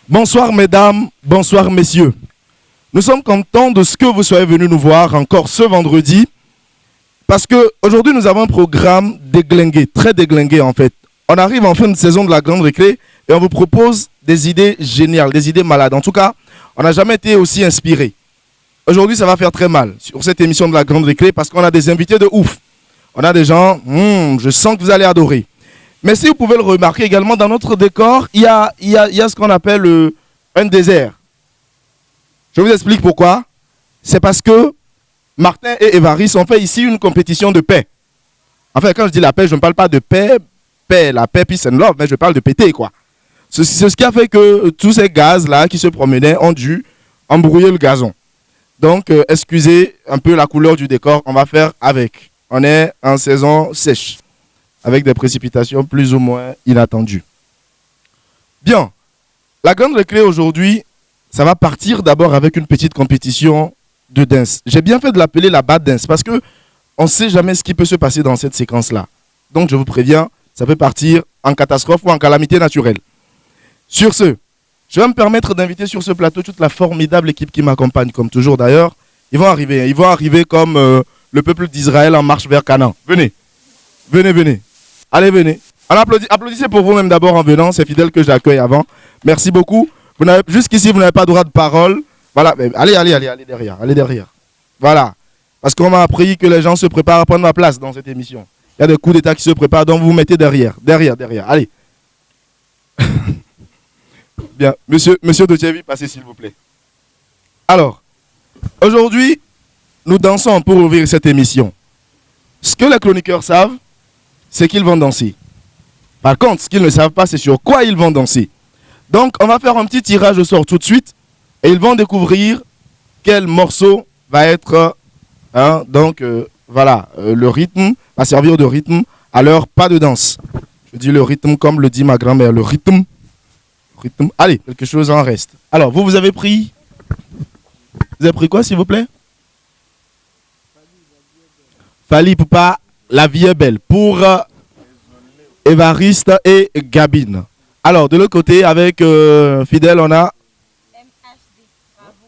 Bonsoir mesdames, bonsoir messieurs. Nous sommes contents de ce que vous soyez venus nous voir encore ce vendredi. Parce qu'aujourd'hui nous avons un programme déglingué, très déglingué en fait. On arrive en fin de saison de la Grande Récré et on vous propose des idées géniales, des idées malades. En tout cas, on n'a jamais été aussi inspiré. Aujourd'hui ça va faire très mal sur cette émission de la Grande Récré parce qu'on a des invités de ouf. On a des gens, je sens que vous allez adorer. Mais si vous pouvez le remarquer également, dans notre décor, il y a ce qu'on appelle un désert. Je vous explique pourquoi. C'est parce que Martin et Évariste ont fait ici une compétition de paix. Enfin, quand je dis la paix, je ne parle pas de paix, la paix, peace and love, mais je parle de péter, quoi. C'est ce qui a fait que tous ces gaz-là qui se promenaient ont dû embrouiller le gazon. Donc, excusez un peu la couleur du décor, on va faire avec. On est en saison sèche, avec des précipitations plus ou moins inattendues. Bien, la Grande Récré aujourd'hui, ça va partir d'abord avec une petite compétition de dance. J'ai bien fait de l'appeler la bad dance parce qu'on ne sait jamais ce qui peut se passer dans cette séquence-là. Donc je vous préviens, ça peut partir en catastrophe ou en calamité naturelle. Sur ce, je vais me permettre d'inviter sur ce plateau toute la formidable équipe qui m'accompagne, comme toujours d'ailleurs. Ils vont arriver comme le peuple d'Israël en marche vers Canaan. Venez, venez, venez. Allez, venez. Applaudissez pour vous-même d'abord en venant, c'est fidèle que j'accueille avant. Merci beaucoup. Jusqu'ici, vous n'avez pas droit de parole. Voilà, allez derrière. Voilà. Parce qu'on m'a appris que les gens se préparent à prendre ma place dans cette émission. Il y a des coups d'état qui se préparent, donc vous vous mettez derrière. Allez. Bien, monsieur Dochevi, passez s'il vous plaît. Alors, aujourd'hui, nous dansons pour ouvrir cette émission. Ce que les chroniqueurs savent, c'est qu'ils vont danser. Par contre, ce qu'ils ne savent pas, c'est sur quoi ils vont danser. Donc, on va faire un petit tirage au sort tout de suite. Et ils vont découvrir quel morceau va être... le rythme va servir de rythme à leur pas de danse. Je dis le rythme comme le dit ma grand-mère. Le rythme. Allez, quelque chose en reste. Alors, vous avez pris... Vous avez pris quoi, s'il vous plaît? Fally Ipupa, La vie est belle. Pour Évariste et Gabine. Alors, de l'autre côté, avec Fidèle, on a... MHD.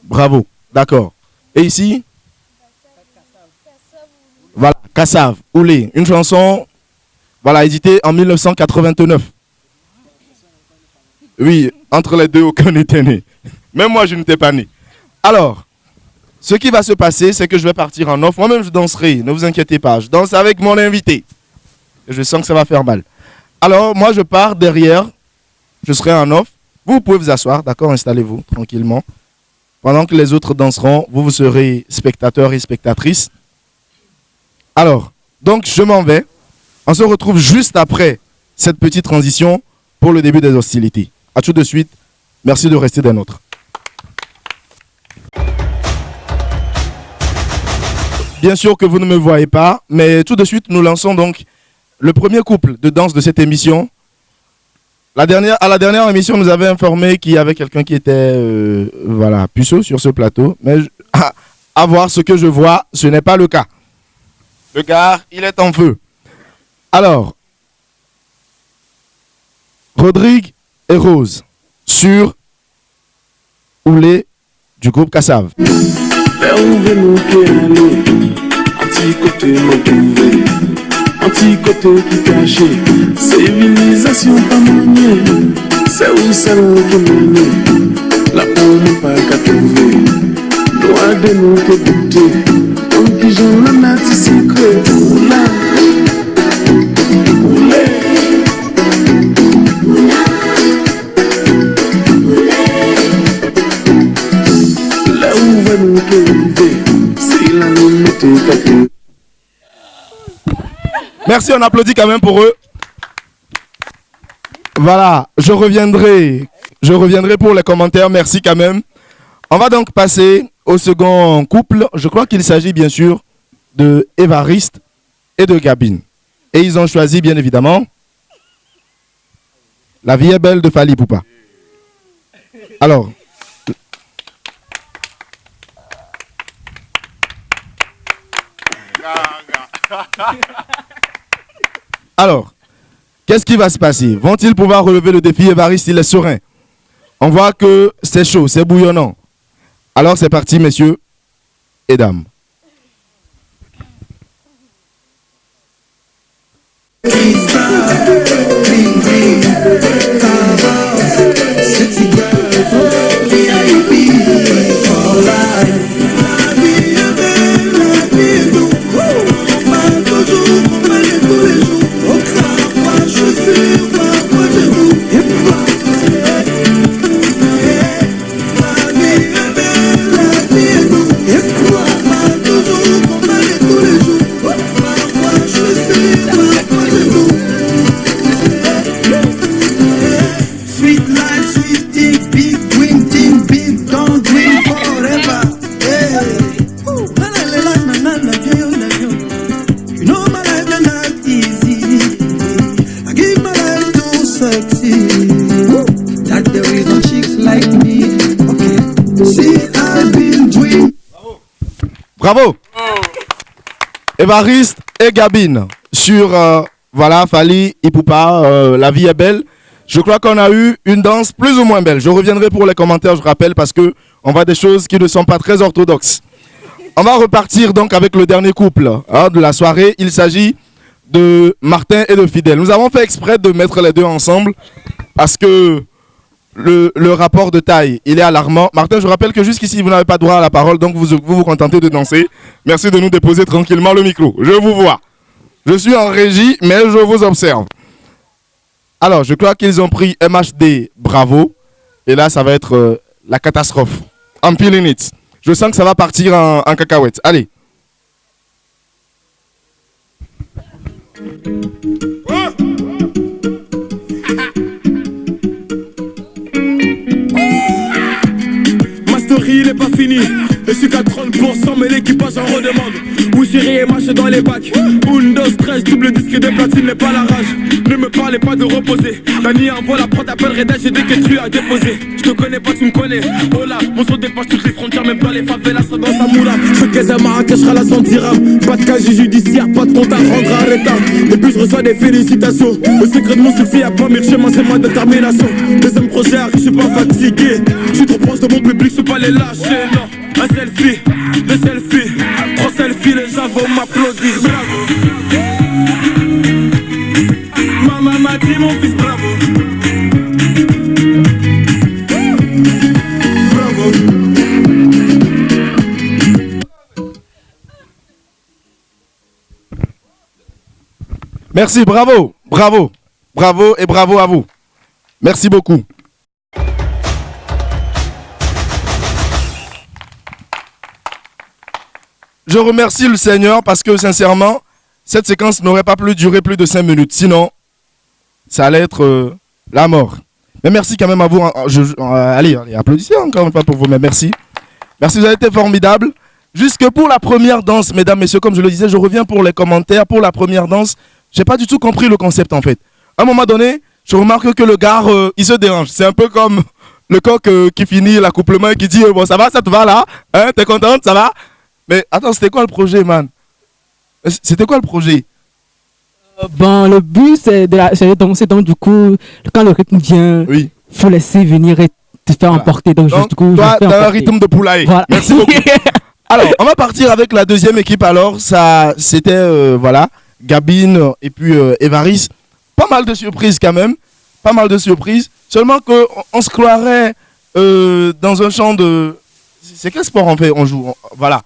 Bravo, d'accord. Et ici? Voilà, Kassav, Oulé. Une chanson, voilà, éditée en 1989. Oui, entre les deux, aucun n'était né. Même moi, je n'étais pas né. Alors, ce qui va se passer, c'est que je vais partir en off. Moi-même, je danserai, ne vous inquiétez pas. Je danse avec mon invité. Et je sens que ça va faire mal. Alors, moi, je pars derrière. Je serai en off. Vous pouvez vous asseoir, d'accord? Installez-vous tranquillement. Pendant que les autres danseront, vous serez spectateurs et spectatrices. Alors, donc, je m'en vais. On se retrouve juste après cette petite transition pour le début des hostilités. À tout de suite. Merci de rester des nôtres. Bien sûr que vous ne me voyez pas, mais tout de suite, nous lançons donc le premier couple de danse de cette émission. À la dernière émission, nous avait informé qu'il y avait quelqu'un qui était puceau sur ce plateau. Mais à voir ce que je vois, ce n'est pas le cas. Le gars, il est en feu. Alors, Rodrigue et Rose sur Oulé du groupe Kassav. Anti-côté qui caché, civilisation pas maniée, c'est où ça qui mène, la pomme pas qu'à trouver, loin de nous que goûter, comme qui j'en ai un petit secret, oula, oulé, là où va nous que viver, c'est la nuit qu'à. Merci, on applaudit quand même pour eux. Voilà, je reviendrai pour les commentaires, merci quand même. On va donc passer au second couple. Je crois qu'il s'agit bien sûr de Évariste et de Gabine. Et ils ont choisi bien évidemment La vie est belle de Fally Ipupa. Alors... Alors, qu'est-ce qui va se passer? Vont-ils pouvoir relever le défi? Évariste, il est serein. On voit que c'est chaud, c'est bouillonnant. Alors c'est parti, messieurs et dames. Bravo. Évariste et Gabine sur voilà, Fally Ipupa, La vie est belle. Je crois qu'on a eu une danse plus ou moins belle. Je reviendrai pour les commentaires, je rappelle, parce que on voit des choses qui ne sont pas très orthodoxes. On va repartir donc avec le dernier couple de la soirée. Il s'agit de Martin et de Fidèle. Nous avons fait exprès de mettre les deux ensemble parce que le rapport de taille, il est alarmant. Martin, je rappelle que jusqu'ici, vous n'avez pas droit à la parole, donc vous contentez de danser. Merci de nous déposer tranquillement le micro. Je vous vois. Je suis en régie, mais je vous observe. Alors, je crois qu'ils ont pris MHD, bravo. Et là, ça va être la catastrophe. En pilinite. Je sens que ça va partir en cacahuète. Allez. Il n'est pas fini, je suis qu'à 30%, mais l'équipage en redemande. Où j'irai et marche dans les bacs. Windows 13, double disque de platine n'est pas la rage. Ne me parlez pas de reposer. Dani envoie la prod, t'appellerai d'âge dès que tu as déposé. Je te connais pas, tu me connais. Oh là, mon son dépasse toutes les frontières, même dans les favelas, dans sa moula. Je fais qu'à Marrakech, à la 100 dirhams. Pas de casier judiciaire, pas de compte à rendre à retard. Et puis je reçois des félicitations. Le secret de mon succès, y'a pas mes chemins, c'est ma détermination. Deuxième projet arrive, je suis pas fatigué. Je suis trop proche de mon public, je peux pas les lâcher, non. Un selfie, deux selfies, trois selfies, les gens vont m'applaudir, bravo. Maman m'a dit mon fils, bravo. Bravo. Merci, bravo, bravo, bravo et bravo à vous. Merci beaucoup. Je remercie le Seigneur parce que sincèrement, cette séquence n'aurait pas pu durer plus de 5 minutes. Sinon, ça allait être la mort. Mais merci quand même à vous. Allez, applaudissez encore une fois pour vous. Mais merci. Merci, vous avez été formidables. Jusque pour la première danse, mesdames, messieurs, comme je le disais, je reviens pour les commentaires. Pour la première danse, j'ai pas du tout compris le concept en fait. À un moment donné, je remarque que le gars, il se dérange. C'est un peu comme le coq qui finit l'accouplement et qui dit bon, ça va, ça te va là, hein, t'es contente, ça va? Mais attends, c'était quoi le projet, man? C'était quoi le projet? Bon, le but, c'est de danser. Donc, du coup, quand le rythme vient, il faut laisser venir et te faire emporter. Donc, du coup, toi, t'as un rythme de poulailler. Voilà. Merci beaucoup. Alors, on va partir avec la deuxième équipe. Alors, ça, c'était, voilà, Gabine et puis Évariste. Pas mal de surprises quand même. Pas mal de surprises. Seulement qu'on se croirait dans un champ de... C'est quel sport on fait? On joue, voilà.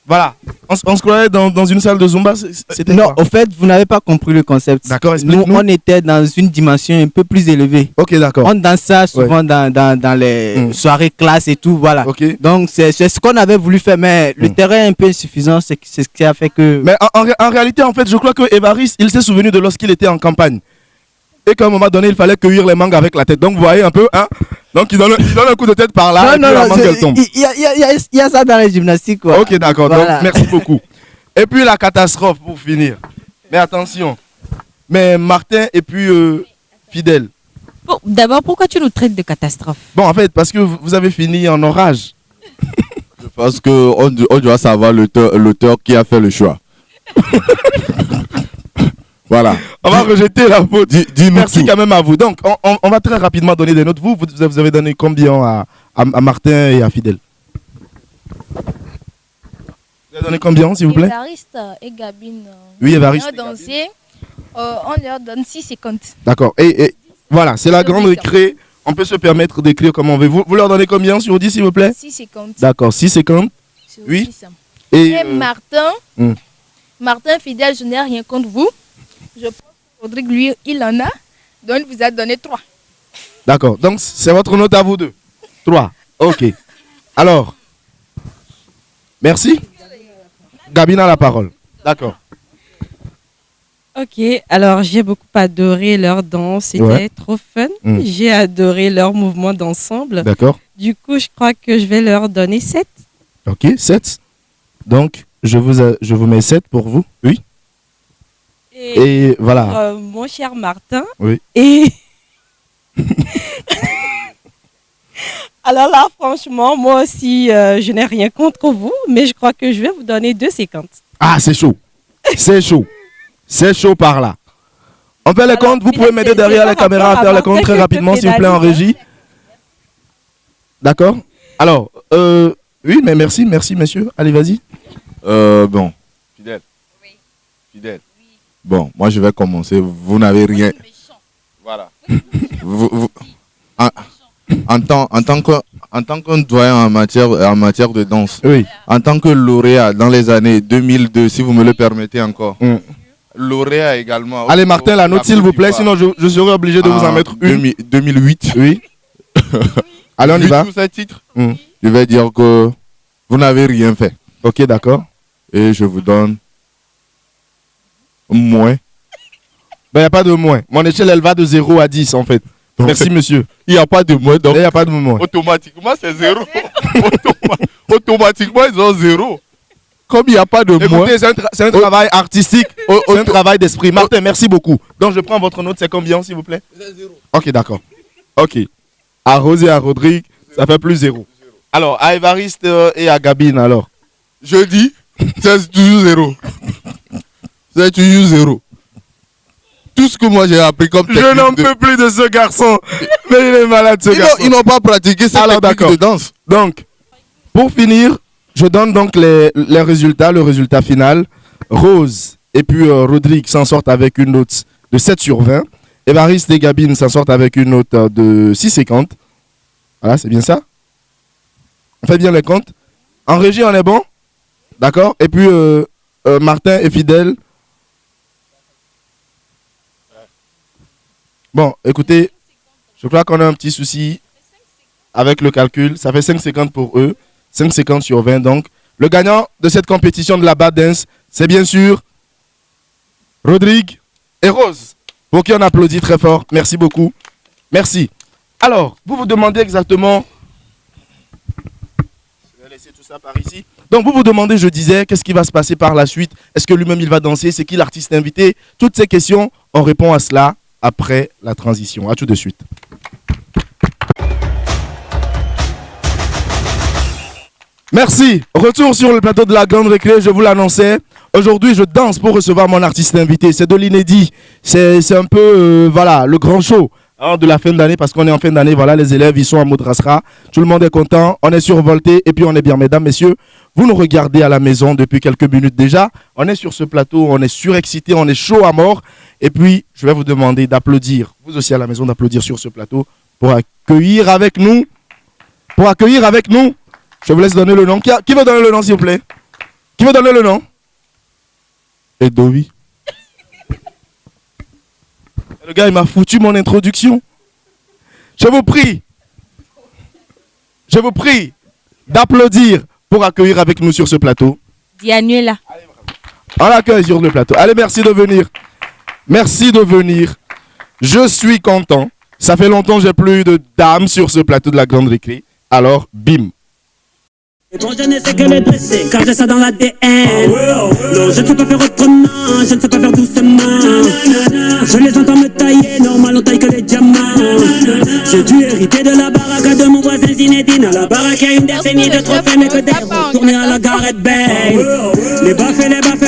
Voilà, on se croyait dans une salle de Zumba, c'était non, au fait, vous n'avez pas compris le concept. D'accord, nous, on était dans une dimension un peu plus élevée. Ok, d'accord. On danse ça souvent dans les soirées classes et tout, voilà. Okay. Donc, c'est ce qu'on avait voulu faire, mais le terrain est un peu insuffisant, c'est ce qui a fait que... Mais en réalité, en fait, je crois que Évariste, il s'est souvenu de lorsqu'il était en campagne. Et qu'à un moment donné, il fallait cueillir les mangues avec la tête. Donc, vous voyez un peu, hein? Donc, il donne un coup de tête par là, non, et puis la mangue, elle tombe. Il y a ça dans les gymnastiques, quoi. Ok, d'accord. Voilà. Donc, merci beaucoup. Et puis, la catastrophe, pour finir. Mais attention. Mais Martin et puis Fidèle. Bon, d'abord, pourquoi tu nous traites de catastrophe? Bon, en fait, parce que vous avez fini en orage. Je pense qu'on doit savoir l'auteur qui a fait le choix. Voilà. On va rejeter la faute. Dis-nous Merci tout. quand même à vous. Donc, on va très rapidement donner des notes. Vous avez donné combien à Martin et à Fidèle? Vous avez donné combien, s'il vous plaît? Évariste et Gabine. Oui, Évariste. On leur donne 6,50. D'accord. Et voilà, c'est la grande récré. On peut se permettre d'écrire comme on veut. Vous leur donnez combien sur 10, s'il vous plaît? 6,50. D'accord, 6,50. Oui. 10. Et Et Martin, hmm. Martin Fidèle, je n'ai rien contre vous. Je pense que Rodrigue, lui, il en a. Donc, il vous a donné 3. D'accord. Donc, c'est votre note à vous deux. 3. OK. Alors, merci. Gabine a la parole. D'accord. Ok, alors j'ai beaucoup adoré leur danse, c'était Ouais. trop fun. Mm. J'ai adoré leur mouvement d'ensemble. D'accord. Du coup, je crois que je vais leur donner 7. OK, 7. Donc, je vous mets 7 pour vous. Oui. Et voilà. pour, mon cher Martin. Oui. Et alors là, franchement, moi aussi, je n'ai rien contre vous, mais je crois que je vais vous donner 2,50. Ah, c'est chaud. C'est chaud. C'est chaud par là. On fait les comptes. Vous pouvez m'aider derrière la caméra à faire les comptes très rapidement, s'il vous plaît, en régie. D'accord. Alors, oui, mais merci, messieurs. Allez, vas-y. Bon, Fidèle. Fidèle. Bon, moi je vais commencer. Vous n'avez rien. Voilà. En tant qu'un doyen en matière de danse, Oui. en tant que lauréat dans les années 2002, si vous me le permettez encore, lauréat également. Allez, Martin, la note, s'il vous plaît, sinon je serai obligé de vous en mettre une. 2008. Oui. Allez, on y va. Tous ces titres, je vais dire que vous n'avez rien fait. Ok, d'accord. Et je vous donne moins. Ben, il n'y a pas de moins. Mon échelle, elle va de 0 à 10, en fait. Donc, merci, monsieur. Il n'y a pas de moins, donc Il n'y a pas de moins. automatiquement c'est 0. Automatiquement ils ont 0. Comme il n'y a pas de moins. Écoutez, c'est un travail artistique, c'est un travail d'esprit. Martin, merci beaucoup. Donc, je prends votre note, c'est combien, s'il vous plaît? 0. Ok, d'accord. Ok. À Rose et à Rodrigue, ça fait plus 0. Alors, à Évariste et à Gabine, alors? Je dis, c'est toujours 0. C'est toujours 0. Tout ce que moi j'ai appris comme technique Je n'en peux plus de ce garçon. Mais il est malade, ce garçon. Ils n'ont pas pratiqué cette technique de danse. Donc, pour finir, je donne donc les résultats, le résultat final. Rose et puis Rodrigue s'en sortent avec une note de 7 sur 20. Évariste et Gabine s'en sortent avec une note de 6,50. Voilà, c'est bien ça? On fait bien les comptes. En régie, on est bon? D'accord? Et puis, Martin et Fidèle. Bon, écoutez, je crois qu'on a un petit souci avec le calcul. Ça fait 5,50 pour eux. 5,50 sur 20. Donc, le gagnant de cette compétition de la bad dance, c'est bien sûr Rodrigue et Rose, pour qui on applaudit très fort. Merci beaucoup. Merci. Alors, vous vous demandez exactement... Je vais laisser tout ça par ici. Donc, vous vous demandez, je disais, qu'est-ce qui va se passer par la suite? Est-ce que lui-même, il va danser? C'est qui l'artiste invité? Toutes ces questions, on répond à cela après la transition. À tout de suite. Merci. Retour sur le plateau de la Grande Récré, je vous l'annonçais. Aujourd'hui, je danse pour recevoir mon artiste invité. C'est de l'inédit. C'est un peu, voilà, le grand show de la fin d'année, parce qu'on est en fin d'année. Voilà, les élèves, ils sont en mode rasra. Tout le monde est content. On est survolté et puis on est bien. Mesdames, messieurs, vous nous regardez à la maison depuis quelques minutes déjà. On est sur ce plateau, on est surexcité, on est chaud à mort. Et puis, je vais vous demander d'applaudir, vous aussi à la maison, d'applaudir sur ce plateau pour accueillir avec nous. Je vous laisse donner le nom. Qui veut donner le nom, s'il vous plaît? Qui veut donner le nom? Edovi. Le gars, il m'a foutu mon introduction. Je vous prie d'applaudir pour accueillir avec nous sur ce plateau. Dianuela. On l'accueille sur le plateau. Allez, merci de venir. Merci de venir. Je suis content. Ça fait longtemps que j'ai plus de dames sur ce plateau de la Grande Récré. Alors, bim. Bon, je ne sais que le dresser, car j'ai ça dans l'ADN. Non, je ne sais pas faire autrement, je ne sais pas faire doucement. Je les entends me tailler, normal on taille que les diamants. J'ai dû hériter de la baraque de mon voisin. Zinedine. À la baraque, il y a une décennie de trophées, mais que des retournés à la Gareth Bale. Les baffes,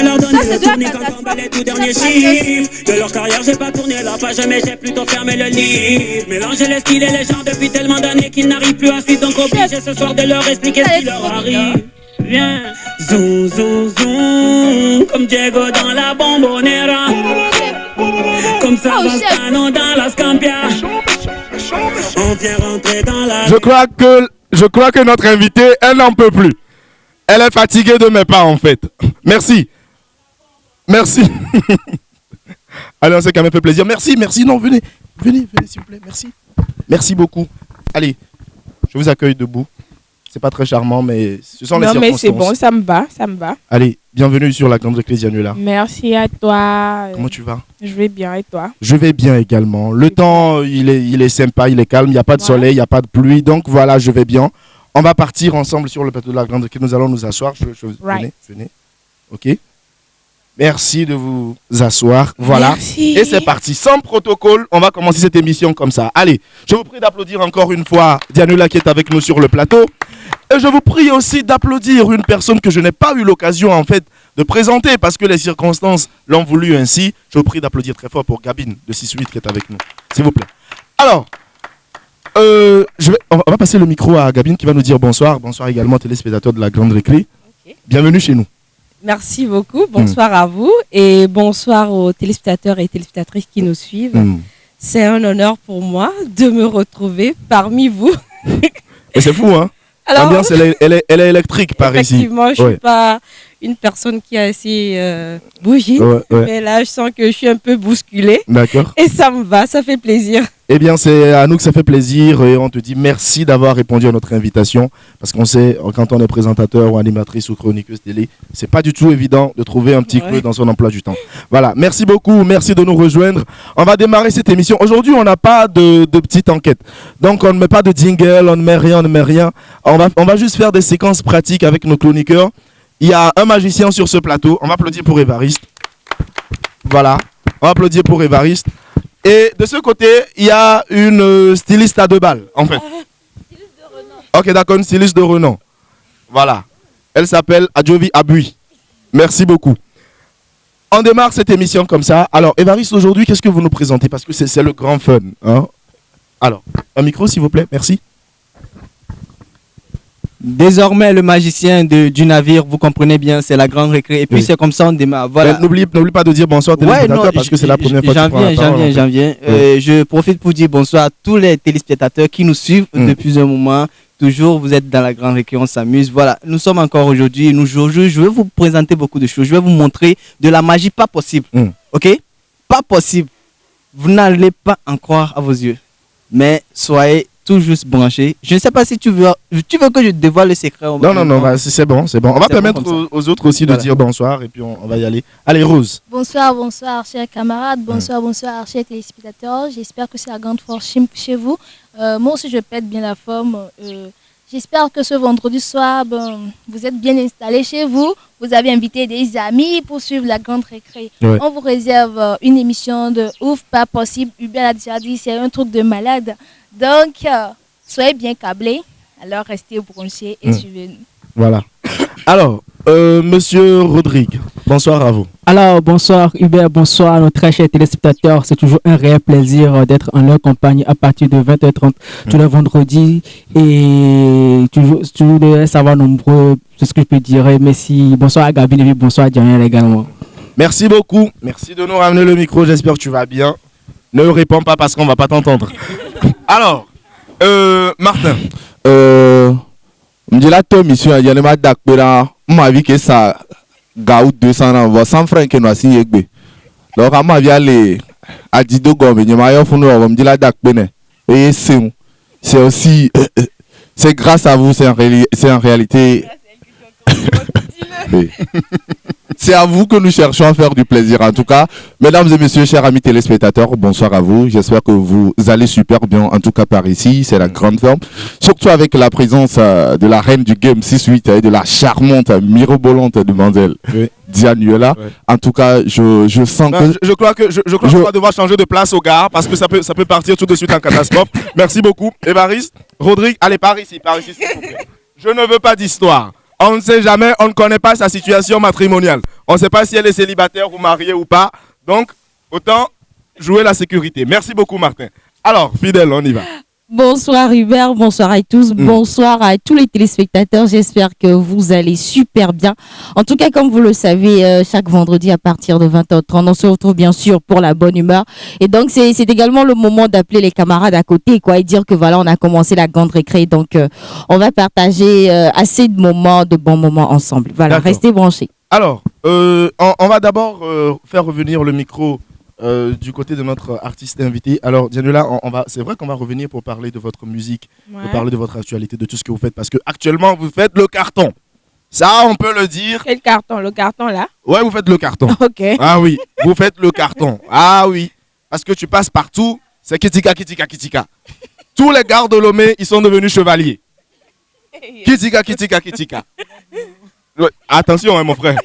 leur donner le tournis quand tombent les tout derniers chiffres. De leur carrière, j'ai pas tourné la page, mais j'ai plutôt fermé le livre. Mélanger les styles et les genres depuis tellement d'années qu'ils n'arrivent plus à suivre. Donc obligé ce soir de leur expliquer ce qui leur arrive. Viens, zoom, zoom, zoom, comme Diego dans la Bombonera, comme Savastano dans la Scampia. On vient rentrer dans la... Je crois que notre invitée, elle n'en peut plus. Elle est fatiguée de mes pas, en fait. Merci. Merci. Allez, on s'est quand même fait plaisir. Merci. Non, venez, s'il vous plaît. Merci beaucoup. Allez, je vous accueille debout. C'est pas très charmant, mais ce sont les circonstances. Non, mais c'est bon, ça me va. Allez, bienvenue sur la Grande Récré Dianula. Merci à toi. Comment tu vas? Je vais bien, et toi? Je vais bien également. Le temps, il est sympa, il est calme, il n'y a pas de soleil, il n'y a pas de pluie, donc voilà, je vais bien. On va partir ensemble sur le plateau de la Grande Récré. Nous allons nous asseoir. Venez. Ok. Merci de vous asseoir. Voilà. Merci. Et c'est parti. Sans protocole, on va commencer cette émission comme ça. Allez, je vous prie d'applaudir encore une fois Dianula qui est avec nous sur le plateau. Et je vous prie aussi d'applaudir une personne que je n'ai pas eu l'occasion en fait de présenter parce que les circonstances l'ont voulu ainsi. Je vous prie d'applaudir très fort pour Gabine de 6-8 qui est avec nous. S'il vous plaît. Alors, on va passer le micro à Gabine qui va nous dire bonsoir. Bonsoir également téléspectateurs de la Grande Récré. Okay. Bienvenue chez nous. Merci beaucoup. Bonsoir à vous et bonsoir aux téléspectateurs et téléspectatrices qui nous suivent. C'est un honneur pour moi de me retrouver parmi vous. Et c'est fou, hein? L'ambiance, elle est électrique par ici. Effectivement, je ne suis pas une personne qui a assez bougé, mais là, je sens que je suis un peu bousculée. D'accord. Et ça me va, ça fait plaisir. Eh bien, c'est à nous que ça fait plaisir et on te dit merci d'avoir répondu à notre invitation parce qu'on sait, quand on est présentateur ou animatrice ou chroniqueuse télé, c'est pas du tout évident de trouver un petit creux dans son emploi du temps. Voilà, merci beaucoup, merci de nous rejoindre. On va démarrer cette émission. Aujourd'hui, on n'a pas de petite enquête. Donc, on ne met pas de jingle, on ne met rien. On va juste faire des séquences pratiques avec nos chroniqueurs. Il y a un magicien sur ce plateau. On va applaudir pour Évariste. Voilà, on va applaudir pour Évariste. Et de ce côté, il y a une styliste à 2 balles, en fait. Styliste de renom. Ok, d'accord, une styliste de renom. Voilà. Elle s'appelle Adjovi Abui. Merci beaucoup. On démarre cette émission comme ça. Alors, Évariste, aujourd'hui, qu'est-ce que vous nous présentez? Parce que c'est le grand fun. Hein? Alors, un micro, s'il vous plaît. Merci. Désormais, le magicien du navire, vous comprenez bien, c'est la Grande Récré. Et puis, c'est comme ça, on démarre. Voilà. N'oublie pas de dire bonsoir téléspectateurs parce que c'est la première fois que tu prends la parole. J'en viens. Je profite pour dire bonsoir à tous les téléspectateurs qui nous suivent depuis un moment. Toujours, vous êtes dans la Grande Récré, on s'amuse. Voilà, nous sommes encore aujourd'hui. Je vais vous présenter beaucoup de choses. Je vais vous montrer de la magie pas possible. Ok? Pas possible. Vous n'allez pas en croire à vos yeux. Mais soyez tout juste branché. Je ne sais pas si tu veux que je dévoile le secret. Non, bah, c'est bon. On va permettre aux autres aussi de dire bonsoir et puis on va y aller. Allez, Rose. Bonsoir, chers camarades. Bonsoir, chers téléspectateurs. J'espère que c'est la grande force chez vous. Moi aussi, je pète bien la forme. J'espère que ce vendredi soir, vous êtes bien installés chez vous. Vous avez invité des amis pour suivre la Grande Récré. Ouais. On vous réserve une émission de ouf, pas possible. Hubert a déjà dit, c'est un truc de malade. Donc, soyez bien câblés. Alors, restez branchés et suivez-nous. Voilà. Alors, Monsieur Rodrigue, bonsoir à vous. Alors, bonsoir Hubert, bonsoir à nos très chers téléspectateurs. C'est toujours un réel plaisir d'être en leur compagnie à partir de 20h30 tous les vendredis. Et toujours de savoir nombreux, c'est ce que je peux dire. Merci. Bonsoir à Gabi et bonsoir à Daniel également. Merci beaucoup. Merci de nous ramener le micro. J'espère que tu vas bien. Ne réponds pas parce qu'on ne va pas t'entendre. Alors, Martin. Je dis là, toi, monsieur, il y a des madaks, ma vie que ça, gaou 200 ans, 100 francs que nous avons signé. Donc, à ma vie, aller à Dido Gombe, il y a un fonds, on me dit là, et c'est aussi, c'est grâce à vous, c'est en réalité. C'est à vous que nous cherchons à faire du plaisir. En tout cas, mesdames et messieurs, chers amis téléspectateurs, bonsoir à vous. J'espère que vous allez super bien, en tout cas par ici. C'est la grande forme. Surtout avec la présence de la reine du game 6-8 et de la charmante, mirobolante demoiselle Dianuela. Ouais. En tout cas, je sens Non, que... je crois qu'on va devoir changer de place au gars parce que ça peut partir tout de suite en catastrophe. Merci beaucoup. Évariste, Rodrigue, allez, par ici, s'il vous plaît. Je ne veux pas d'histoire. On ne sait jamais, on ne connaît pas sa situation matrimoniale. On ne sait pas si elle est célibataire ou mariée ou pas. Donc, autant jouer la sécurité. Merci beaucoup, Martin. Alors, fidèle, on y va. Bonsoir Hubert, bonsoir à tous, bonsoir à tous les téléspectateurs. J'espère que vous allez super bien. En tout cas, comme vous le savez, chaque vendredi à partir de 20h30, on se retrouve bien sûr pour la bonne humeur. Et donc, c'est également le moment d'appeler les camarades à côté, quoi, et dire que voilà, on a commencé la grande récré. Donc, on va partager assez de moments, de bons moments ensemble. Voilà, restez branchés. Alors, on va d'abord faire revenir le micro du côté de notre artiste invité. Alors, Dianuela, c'est vrai qu'on va revenir pour parler de votre musique, Ouais. de parler de votre actualité, de tout ce que vous faites, parce que actuellement vous faites le carton. Ça, on peut le dire. Quel carton? Le carton là? Ouais, vous faites le carton. Ok. Ah oui, vous faites le carton. Ah oui, parce que tu passes partout, c'est Kitika, Kitika, Kitika. Tous les gardes de Lomé, ils sont devenus chevaliers. Kitika, Kitika, Kitika. Ouais, attention, hein, mon frère.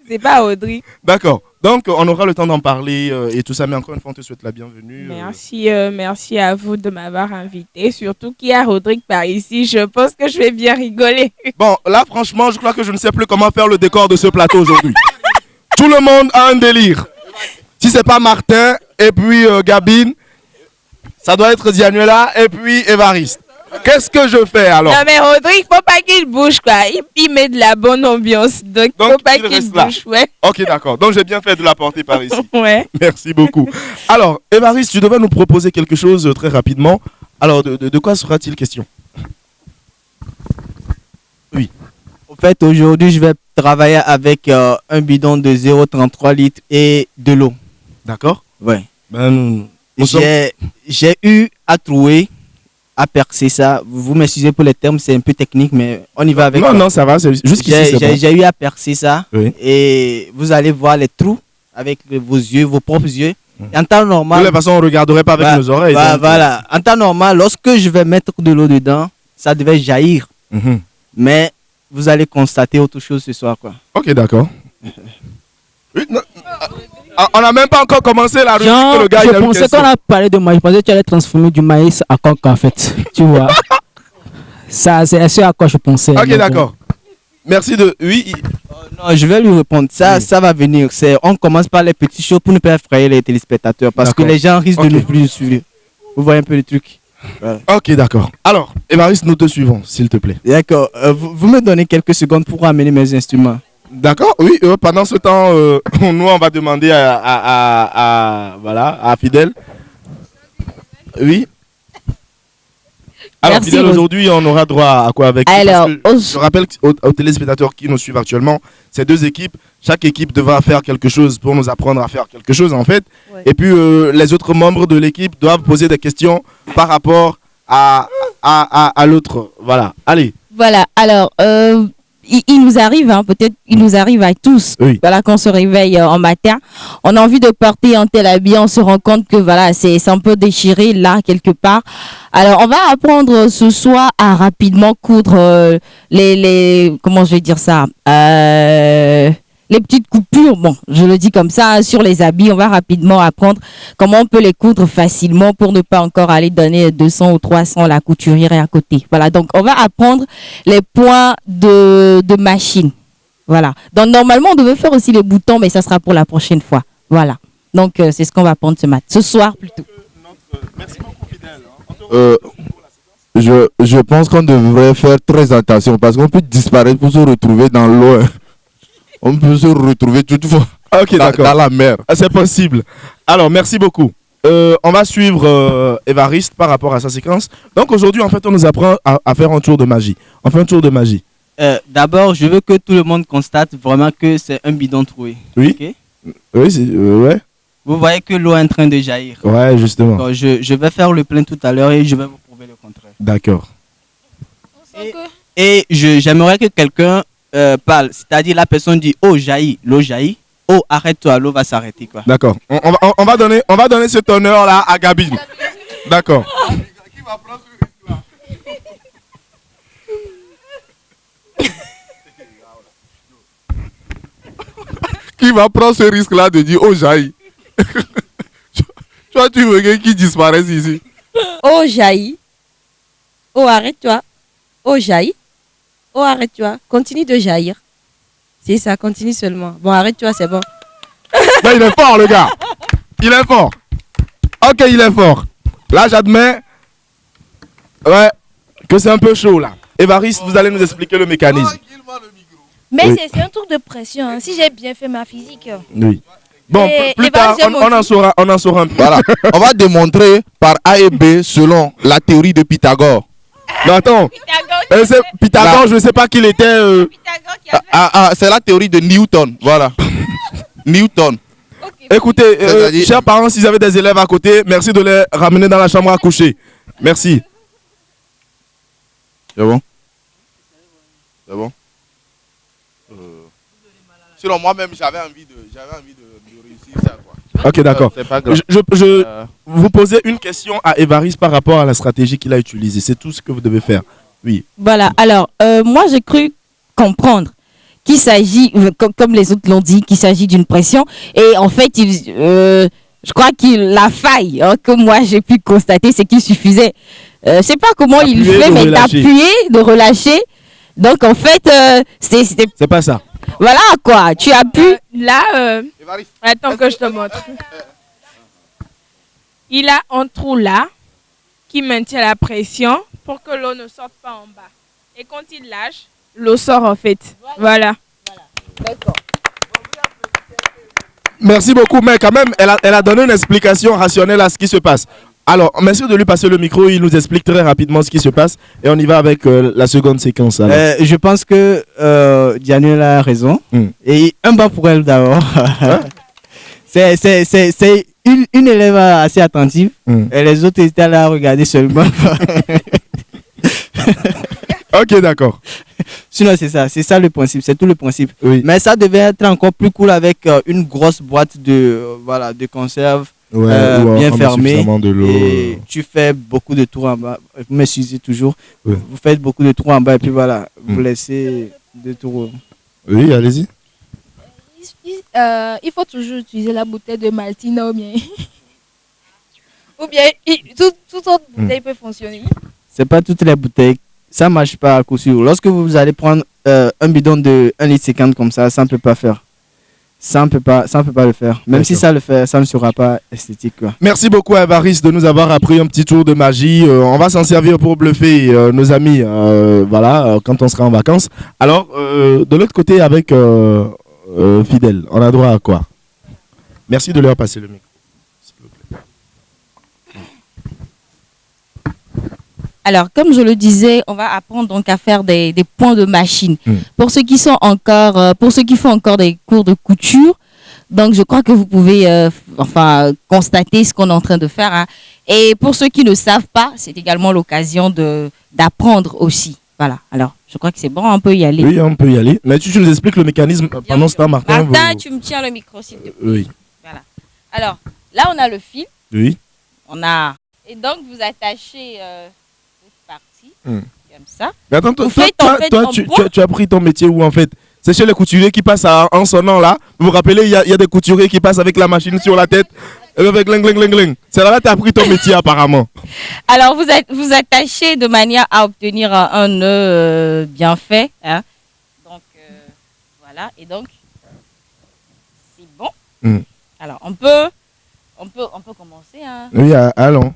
C'est pas Audrey. D'accord. Donc, on aura le temps d'en parler et tout ça. Mais encore une fois, on te souhaite la bienvenue. Merci à vous de m'avoir invité. Surtout qu'il y a Rodrigue par ici. Je pense que je vais bien rigoler. Bon, là, franchement, je crois que je ne sais plus comment faire le décor de ce plateau aujourd'hui. Tout le monde a un délire. Si c'est pas Martin et puis Gabine, ça doit être Dianuela et puis Évariste. Qu'est-ce que je fais alors? Non mais Rodrigue, faut pas qu'il bouge quoi. Il met de la bonne ambiance. Donc faut pas il qu'il reste là. bouge. Ouais. Ok, d'accord. Donc j'ai bien fait de l'apporter par ici. Ouais. Merci beaucoup. Alors, Évariste, tu devais nous proposer quelque chose très rapidement. Alors, de quoi sera-t-il question? Oui. En fait, aujourd'hui, je vais travailler avec un bidon de 0,33 litres et de l'eau. D'accord. Ouais. Ben, j'ai eu à trouver, à percer ça. Vous m'excusez pour les termes, c'est un peu technique, mais on y va avec. Non, ça va. Jusqu'ici, c'est bon. J'ai eu à percer ça. Oui. Et vous allez voir les trous avec vos yeux, vos propres yeux. En temps normal. De toute façon, on ne regarderait pas avec nos oreilles. Donc... Voilà. En temps normal, lorsque je vais mettre de l'eau dedans, ça devait jaillir. Mais vous allez constater autre chose ce soir, quoi. Ok, d'accord. Oui, on n'a même pas encore commencé la rubrique que le gars je pensais qu'on a parlé de maïs. Je pensais que tu allais transformer du maïs à coque en fait. Tu vois. Ça, c'est ce à quoi je pensais. Ok, d'accord. Merci de... Oui. Non, je vais lui répondre. Ça va venir. On commence par les petits shows pour ne pas effrayer les téléspectateurs. Parce que les gens risquent de ne plus suivre. Vous voyez un peu le truc. Voilà. Ok, d'accord. Alors, Évariste, nous te suivons, s'il te plaît. D'accord. Vous me donnez quelques secondes pour amener mes instruments. D'accord, oui. Pendant ce temps, nous, on va demander à Fidèle. Oui. Alors, Merci, Fidèle, aujourd'hui, on aura droit à quoi avec? Alors, je rappelle aux téléspectateurs qui nous suivent actuellement, ces deux équipes, chaque équipe devra faire quelque chose pour nous apprendre à faire quelque chose, en fait. Ouais. Et puis, les autres membres de l'équipe doivent poser des questions par rapport à l'autre. Voilà. Allez. Voilà. Alors, il nous arrive, hein, peut-être, il nous arrive à tous, oui. Voilà, quand on se réveille en matin, on a envie de porter un tel habit, on se rend compte que voilà, c'est un peu déchiré là, quelque part. Alors, on va apprendre ce soir à rapidement coudre comment je vais dire ça, les petites coupures, bon, je le dis comme ça, sur les habits, on va rapidement apprendre comment on peut les coudre facilement pour ne pas encore aller donner 200 ou 300 à la couturière à côté. Voilà, donc on va apprendre les points de machine. Voilà. Donc normalement, on devait faire aussi les boutons, mais ça sera pour la prochaine fois. Voilà. Donc c'est ce qu'on va apprendre ce soir plutôt. Merci beaucoup, Fidèle. Je pense qu'on devrait faire très attention parce qu'on peut disparaître pour se retrouver dans l'eau. On peut se retrouver toutefois dans la mer. C'est possible. Alors, merci beaucoup. On va suivre Évariste par rapport à sa séquence. Donc aujourd'hui, en fait, on nous apprend à faire un tour de magie. On fait un tour de magie. D'abord, je veux que tout le monde constate vraiment que c'est un bidon troué. Oui. Okay? Oui, ouais. Vous voyez que l'eau est en train de jaillir. Ouais, justement. Donc, je vais faire le plein tout à l'heure et je vais vous prouver le contraire. D'accord. Et j'aimerais que quelqu'un parle, c'est-à-dire la personne dit oh jaillit, l'eau jaillit, oh arrête-toi, l'eau va s'arrêter quoi. D'accord. On va donner cet honneur là à Gabine. D'accord. Qui va prendre ce risque là? qui va prendre ce risque-là de dire oh jaillit. Tu vois, tu veux qui disparaisse ici. Oh jaillit. Oh arrête-toi. Oh jaillit. Oh arrête-toi. Continue de jaillir. C'est ça, continue seulement. Bon, arrête-toi, c'est bon. Mais il est fort, le gars. Il est fort. Ok, il est fort. Là, j'admets ouais, que c'est un peu chaud, là. Évariste, vous allez nous expliquer le mécanisme. Mais Oui. c'est un truc de pression. Hein. Si j'ai bien fait ma physique. Oui. Bon, Et plus tard, on en saura un peu. Voilà. On va démontrer par A et B selon la théorie de Pythagore. Non, attends. Pythagore, je ne sais pas qu'il était. C'est la théorie de Newton. Voilà. Newton. Écoutez, C'est-à-dire- chers parents, si vous avez des élèves à côté, merci de les ramener dans la chambre à coucher. Merci. C'est bon? C'est bon? Sinon, moi-même, j'avais envie de réussir ça, quoi. Ok, d'accord. C'est pas grave. Je vous posez une question à Évariste par rapport à la stratégie qu'il a utilisée. C'est tout ce que vous devez faire. Oui. Voilà, alors, moi j'ai cru comprendre qu'il s'agit, comme les autres l'ont dit, qu'il s'agit d'une pression. Et en fait, je crois que la faille que moi j'ai pu constater, c'est qu'il suffisait, je sais pas comment il Appuyer, fait, de mais relâcher. d'appuyer, de relâcher. Donc en fait, c'était... C'est pas ça. Voilà quoi, tu appuies. Là, attends que je te montre. Il a un trou là qui maintient la pression pour que l'eau ne sorte pas en bas. Et quand il lâche, l'eau sort en fait. Voilà. D'accord. Merci beaucoup, mais quand même, elle a donné une explication rationnelle à ce qui se passe. Alors, merci de lui passer le micro, il nous explique très rapidement ce qui se passe et on y va avec la seconde séquence. alors. Je pense que Daniel a raison. Et un bas pour elle d'abord. C'est une élève assez attentive. Et les autres étaient là à regarder seulement. Ok, d'accord. Sinon, c'est ça le principe, c'est tout le principe. Mais ça devait être encore plus cool avec une grosse boîte de conserve. Ouais, bien en fermé suffisamment de l'eau. et tu fais beaucoup de tours en bas. Vous m'excusez toujours. Oui. Vous faites beaucoup de tours en bas et puis voilà, vous laissez des tours. Oui, allez-y. Il faut toujours utiliser la bouteille de Maltina ou bien. ou bien toute autre bouteille peut fonctionner. C'est pas toutes les bouteilles, ça marche pas à coup sûr. Lorsque vous allez prendre un bidon de 1,50 litre comme ça ne peut pas faire. Ça ne peut pas le faire. Même si ça le fait, ça ne sera pas esthétique, quoi. Merci beaucoup à Évariste de nous avoir appris un petit tour de magie. On va s'en servir pour bluffer nos amis quand on sera en vacances. Alors, de l'autre côté, avec Fidèle, on a droit à quoi? Merci de leur passer le micro. Alors, comme je le disais, on va apprendre donc à faire des points de machine. Pour ceux qui font encore des cours de couture, donc je crois que vous pouvez constater ce qu'on est en train de faire. Hein. Et pour ceux qui ne savent pas, c'est également l'occasion d'apprendre aussi. Voilà. Alors, je crois que c'est bon, on peut y aller. Oui, on peut y aller. Mais tu nous expliques le mécanisme pendant ce temps, Martin. Martin, tu me tiens le micro, s'il te plaît. Oui. Voilà. Alors, là, on a le fil. Oui. Et donc, vous attachez cette partie, comme ça. Mais attends, toi, tu tu as pris ton métier où en fait? C'est chez les couturiers qui passent en sonnant là. Vous vous rappelez, il y a des couturiers qui passent avec la machine sur la tête. Avec gling, gling, gling, gling. C'est là que tu as pris ton métier apparemment. Alors, vous attachez de manière à obtenir un nœud bien fait. Hein. Donc, voilà. Et donc, c'est bon. Alors, on peut commencer. Hein. Oui, allons.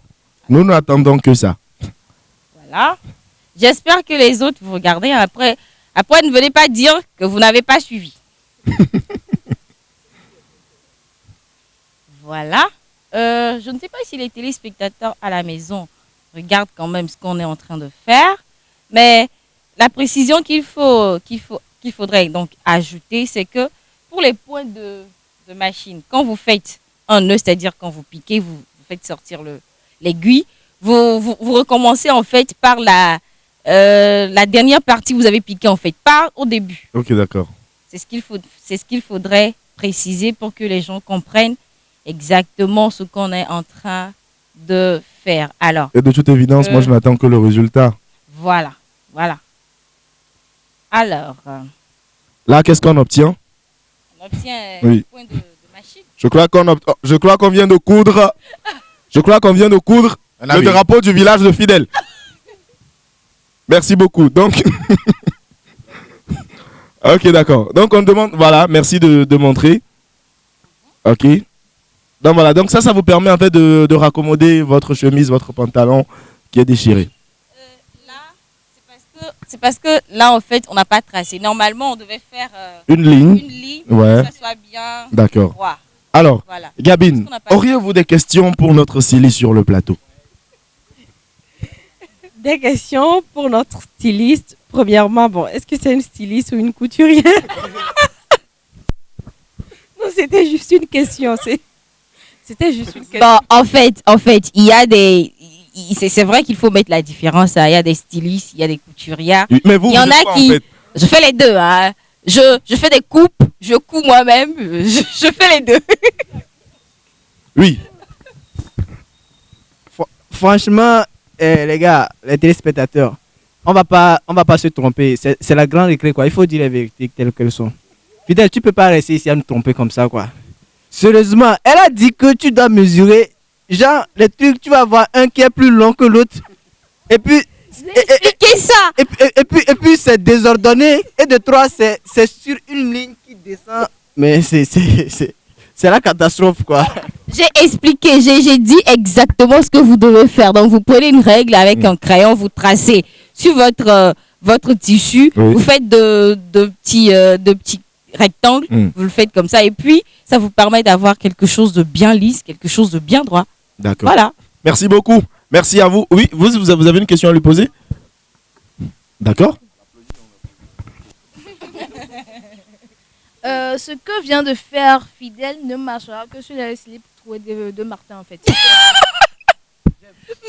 Nous n'attendons que ça. Voilà. J'espère que les autres vous regardez. Après, ne venez pas dire que vous n'avez pas suivi. Voilà. Je ne sais pas si les téléspectateurs à la maison regardent quand même ce qu'on est en train de faire. Mais la précision qu'il faudrait donc ajouter, c'est que pour les points de machine, quand vous faites un nœud, c'est-à-dire quand vous piquez, vous faites sortir l'aiguille, vous recommencez en fait par la dernière partie que vous avez piquée en fait, pas au début. Ok, d'accord. C'est ce qu'il faudrait préciser pour que les gens comprennent exactement ce qu'on est en train de faire. Alors. Et de toute évidence, moi je n'attends que le résultat. Voilà. Alors. Là, qu'est-ce qu'on obtient? On obtient Oui. point de machine. Je crois qu'on vient de coudre. Je crois qu'on vient de coudre le drapeau du village de Fidèle. Merci beaucoup. Donc, ok, d'accord. Donc, on demande, voilà, merci de montrer. Ok. Donc, voilà. Donc, ça vous permet en fait de raccommoder votre chemise, votre pantalon qui est déchiré. Là, c'est parce que là, en fait, on n'a pas tracé. Normalement, on devait faire une ligne ouais. Pour que ça soit bien d'accord. droit. Alors, voilà. Gabine, auriez-vous des questions pour notre styliste sur le plateau? Des questions pour notre styliste. Premièrement, bon, est-ce que c'est une styliste ou une couturière? Non, c'était juste une question. C'était juste une question. Bon, en fait, il y a des... C'est vrai qu'il faut mettre la différence. Hein. Il y a des stylistes, il y a des couturières. Oui, mais vous, il y en a quoi, qui... en fait? Je fais les deux. Hein. Je fais des coupes, je couds moi-même. Je fais les deux. Oui. Franchement, les gars, les téléspectateurs, on va pas se tromper. C'est la grande récré, quoi. Il faut dire les vérités telles qu'elles sont. Fidèle, tu peux pas rester ici à nous tromper comme ça, quoi. Sérieusement, elle a dit que tu dois mesurer, genre, les trucs, tu vas avoir un qui est plus long que l'autre. Et puis... Expliquez ça. Et puis c'est désordonné. Et de trois, c'est sur une ligne qui descend. Mais c'est la catastrophe, quoi. J'ai expliqué, j'ai dit exactement ce que vous devez faire. Donc, vous prenez une règle avec un crayon, vous tracez sur votre tissu, vous faites de petits rectangles, vous le faites comme ça. Et puis, ça vous permet d'avoir quelque chose de bien lisse, quelque chose de bien droit. D'accord. Voilà. Merci beaucoup. Merci à vous. Oui, vous avez une question à lui poser? D'accord. Ce que vient de faire Fidèle ne marchera que sur les slips trouvés de Martin, en fait.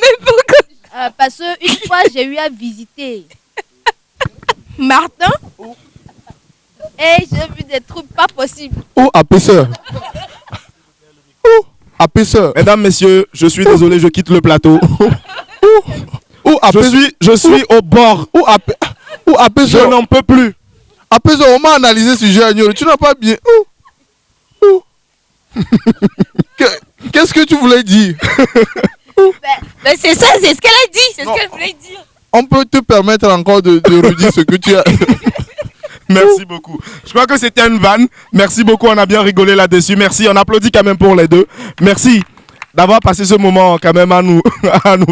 Mais pourquoi? Parce qu'une fois, j'ai eu à visiter Martin et j'ai vu des trucs pas possibles. Oh, apéceur. Oh, apéceur. Mesdames, messieurs, je suis désolé, je quitte le plateau. Je suis au bord. Je n'en peux plus. Apéceur, on m'a analysé ce jeu. Tu n'as pas bien. Qu'est-ce que tu voulais dire? Ben c'est ça, c'est ce qu'elle a dit. C'est ce qu'elle voulait dire. On peut te permettre encore de redire ce que tu as. Merci beaucoup. Je crois que c'était une vanne. Merci beaucoup, on a bien rigolé là-dessus. Merci, on applaudit quand même pour les deux. Merci d'avoir passé ce moment quand même à nous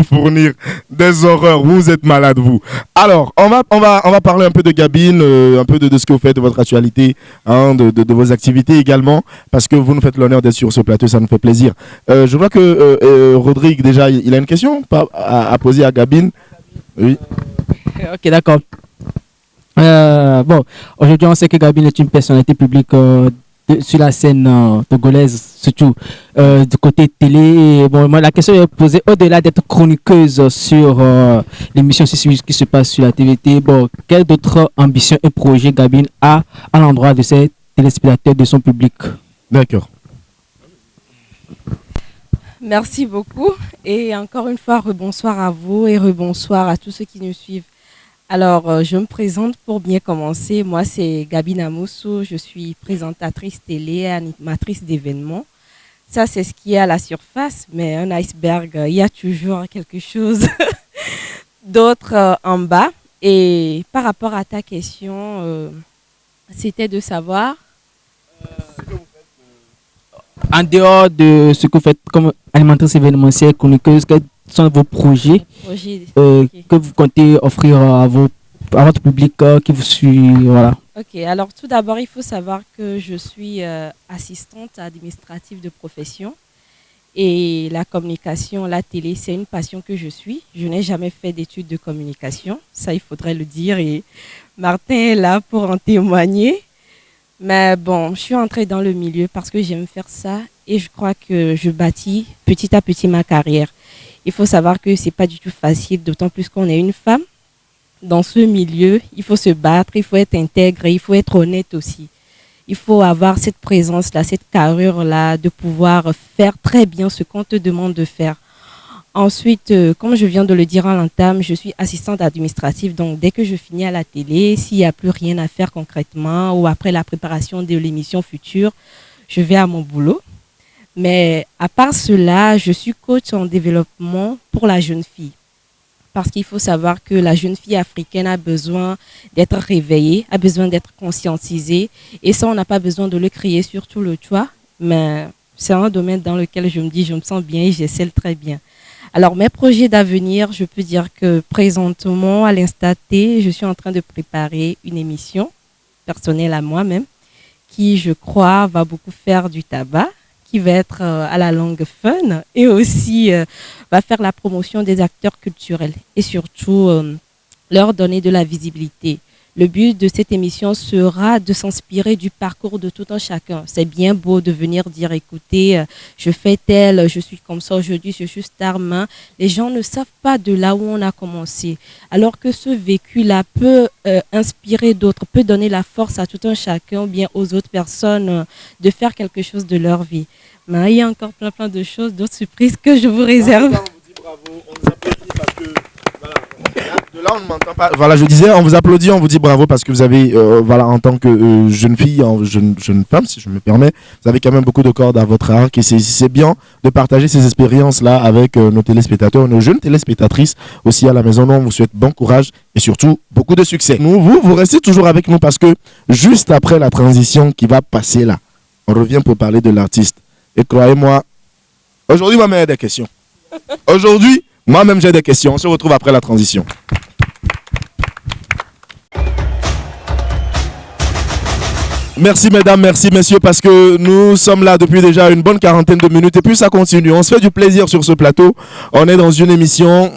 fournir des horreurs. Vous êtes malades, vous. Alors, on va parler un peu de Gabine, un peu de ce que vous faites, de votre actualité, hein, de vos activités également, parce que vous nous faites l'honneur d'être sur ce plateau, ça nous fait plaisir. Je vois que Rodrigue, déjà, il a une question à poser à Gabine. Oui. Ok, d'accord. Bon, aujourd'hui, on sait que Gabine est une personnalité publique sur la scène togolaise, surtout du côté télé. Bon, moi, la question est posée au-delà d'être chroniqueuse sur l'émission qui se passe sur la TVT. Bon, quelle d'autres ambitions et projets Gabine a à l'endroit de ses téléspectateurs, de son public? D'accord. Merci beaucoup. Et encore une fois, rebonsoir à vous et rebonsoir à tous ceux qui nous suivent. Alors, je me présente pour bien commencer. Moi, c'est Gabine Amoussou. Je suis présentatrice télé, animatrice d'événements. Ça, c'est ce qui est à la surface. Mais un iceberg, il y a toujours quelque chose d'autre en bas. Et par rapport à ta question, c'était de savoir... En dehors de ce que vous faites comme animatrice événementielle, chroniqueuse, quels sont vos projets que vous comptez offrir à votre public qui vous suit, voilà. Ok, alors tout d'abord, il faut savoir que je suis assistante administrative de profession et la communication, la télé, c'est une passion que je suis. Je n'ai jamais fait d'études de communication, ça il faudrait le dire et Martin est là pour en témoigner. Mais bon, je suis entrée dans le milieu parce que j'aime faire ça et je crois que je bâtis petit à petit ma carrière. Il faut savoir que c'est pas du tout facile, d'autant plus qu'on est une femme. Dans ce milieu, il faut se battre, il faut être intègre, il faut être honnête aussi. Il faut avoir cette présence-là, cette carrure-là, de pouvoir faire très bien ce qu'on te demande de faire. Ensuite, comme je viens de le dire en l'entame, je suis assistante administrative. Donc, dès que je finis à la télé, s'il n'y a plus rien à faire concrètement ou après la préparation de l'émission future, je vais à mon boulot. Mais à part cela, je suis coach en développement pour la jeune fille. Parce qu'il faut savoir que la jeune fille africaine a besoin d'être réveillée, a besoin d'être conscientisée. Et ça, on n'a pas besoin de le crier sur tout le toit. Mais c'est un domaine dans lequel je me dis, je me sens bien et j'excelle très bien. Alors, mes projets d'avenir, je peux dire que présentement, à l'instant T, je suis en train de préparer une émission personnelle à moi-même qui, je crois, va beaucoup faire du tabac, qui va être à la langue fun et aussi va faire la promotion des acteurs culturels et surtout leur donner de la visibilité. Le but de cette émission sera de s'inspirer du parcours de tout un chacun. C'est bien beau de venir dire, écoutez, je fais tel, je suis comme ça aujourd'hui, je suis star, mais les gens ne savent pas de là où on a commencé. Alors que ce vécu-là peut inspirer d'autres, peut donner la force à tout un chacun, ou bien aux autres personnes de faire quelque chose de leur vie. Mais il y a encore plein de choses, d'autres surprises que je vous réserve. On vous dit bravo, on vous applaudit parce que de là on ne m'entend pas. Voilà, je disais, on vous applaudit, on vous dit bravo parce que vous avez, voilà, en tant que jeune fille, jeune femme, si je me permets, vous avez quand même beaucoup de cordes à votre arc et c'est bien de partager ces expériences-là avec nos téléspectateurs, nos jeunes téléspectatrices aussi à la maison. Nous, on vous souhaite bon courage et surtout beaucoup de succès. Vous restez toujours avec nous parce que juste après la transition qui va passer là, on revient pour parler de l'artiste. Et croyez-moi, aujourd'hui, moi-même, j'ai des questions. Aujourd'hui, moi-même, j'ai des questions. On se retrouve après la transition. Merci mesdames, merci messieurs, parce que nous sommes là depuis déjà une bonne quarantaine de minutes et puis ça continue. On se fait du plaisir sur ce plateau. On est dans une émission,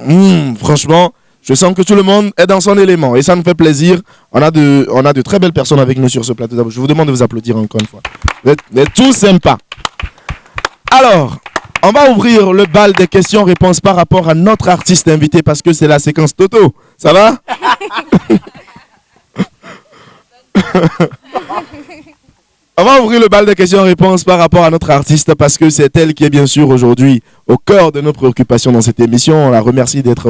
franchement, je sens que tout le monde est dans son élément et ça nous fait plaisir. On a de très belles personnes avec nous sur ce plateau. Je vous demande de vous applaudir encore une fois. Vous êtes tous sympas. Alors, on va ouvrir le bal des questions-réponses par rapport à notre artiste invité parce que c'est la séquence Toto. Ça va? On va ouvrir le bal des questions-réponses par rapport à notre artiste parce que c'est elle qui est bien sûr aujourd'hui au cœur de nos préoccupations dans cette émission. On la remercie d'être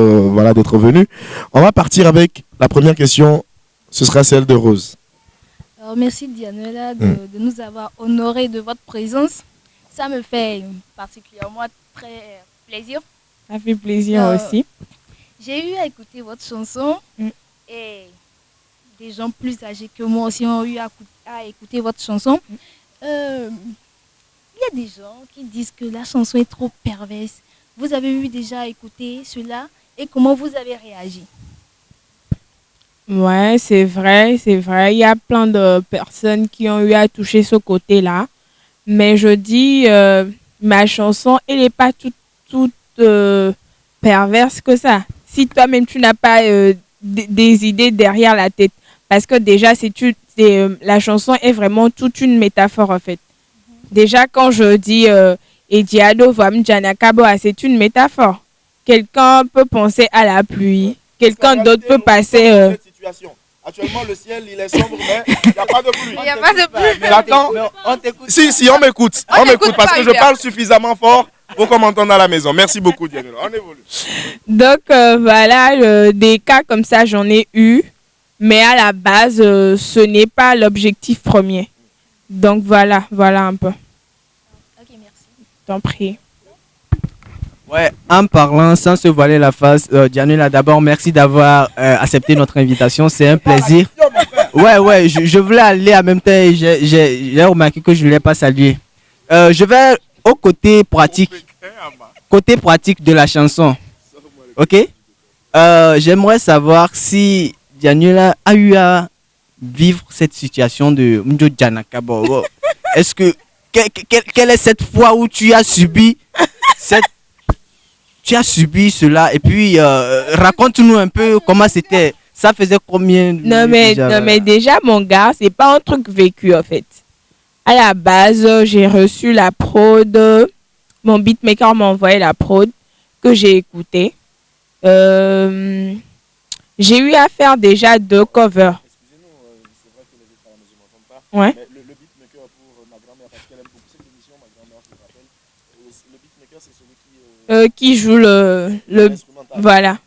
d'être venue. On va partir avec la première question. Ce sera celle de Rose. Alors, merci Dianola de nous avoir honorés de votre présence. Ça me fait particulièrement très plaisir. Ça fait plaisir aussi. J'ai eu à écouter votre chanson et des gens plus âgés que moi aussi ont eu à écouter votre chanson. Il y a des gens qui disent que la chanson est trop perverse. Vous avez eu déjà à écouter cela et comment vous avez réagi? Ouais, c'est vrai, c'est vrai. Il y a plein de personnes qui ont eu à toucher ce côté-là. Mais je dis, ma chanson, elle n'est pas toute perverse que ça. Si toi-même, tu n'as pas des idées derrière la tête. Parce que déjà, la chanson est vraiment toute une métaphore, en fait. Déjà, quand je dis « Ediado Vam Janakaboa », c'est une métaphore. Quelqu'un peut penser à la pluie. Quelqu'un d'autre peut passer... Actuellement, le ciel, il est sombre, mais il n'y a pas de pluie. Il n'y a pas de pluie. J'attends. Si, on m'écoute. On m'écoute parce que je parle suffisamment fort pour qu'on m'entende à la maison. Merci beaucoup, Dianola. On évolue. Donc, voilà, des cas comme ça, j'en ai eu. Mais à la base, ce n'est pas l'objectif premier. Donc, voilà un peu. Ok, merci. T'en prie. Ouais, en parlant sans se voiler la face, Dianola, d'abord, merci d'avoir accepté notre invitation. C'est un plaisir. Ouais, je voulais aller en même temps et j'ai remarqué que je ne l'ai pas salué. Je vais au côté pratique de la chanson. Ok? J'aimerais savoir si Dianola a eu à vivre cette situation de Mjo Janakabo. Est-ce que quelle est cette fois où tu as subi cela et puis raconte-nous un peu comment c'était. Ça faisait combien de Non mais déjà mon gars, c'est pas un truc vécu en fait. À la base, j'ai reçu la prod, mon beatmaker m'a envoyé la prod que j'ai écoutée. J'ai eu à faire déjà 2 covers. Excusez-nous, c'est vrai que les autres à la maison ne m'entendent pas. Ouais. Mais le beatmaker pour ma grand-mère, parce qu'elle aime beaucoup cette émission, ma grand-mère, je me rappelle, Qui joue voilà.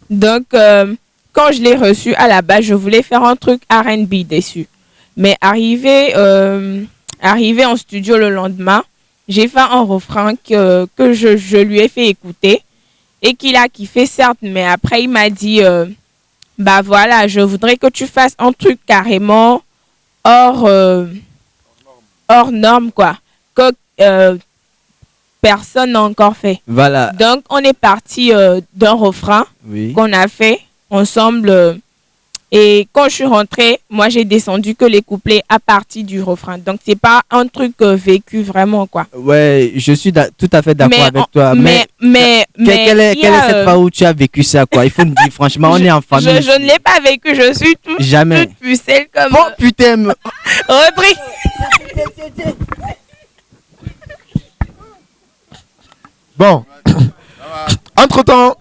Donc, quand je l'ai reçu à la base, je voulais faire un truc R&B dessus. Mais arrivé en studio le lendemain, j'ai fait un refrain que je lui ai fait écouter et qu'il a kiffé, certes, mais après il m'a dit bah voilà, je voudrais que tu fasses un truc carrément hors norme, quoi, que personne n'a encore fait. Voilà. Donc on est parti d'un refrain qu'on a fait ensemble. Et quand je suis rentrée, moi j'ai descendu que les couplets à partir du refrain. Donc c'est pas un truc vécu vraiment, quoi. Ouais, je suis tout à fait d'accord avec toi. Mais quelle est cette fois où tu as vécu ça, quoi? Il faut me dire franchement, on est en famille. Je ne l'ai pas vécu, je suis toute pucelle comme. Bon putain. Rodrigue. Bon. Entre-temps,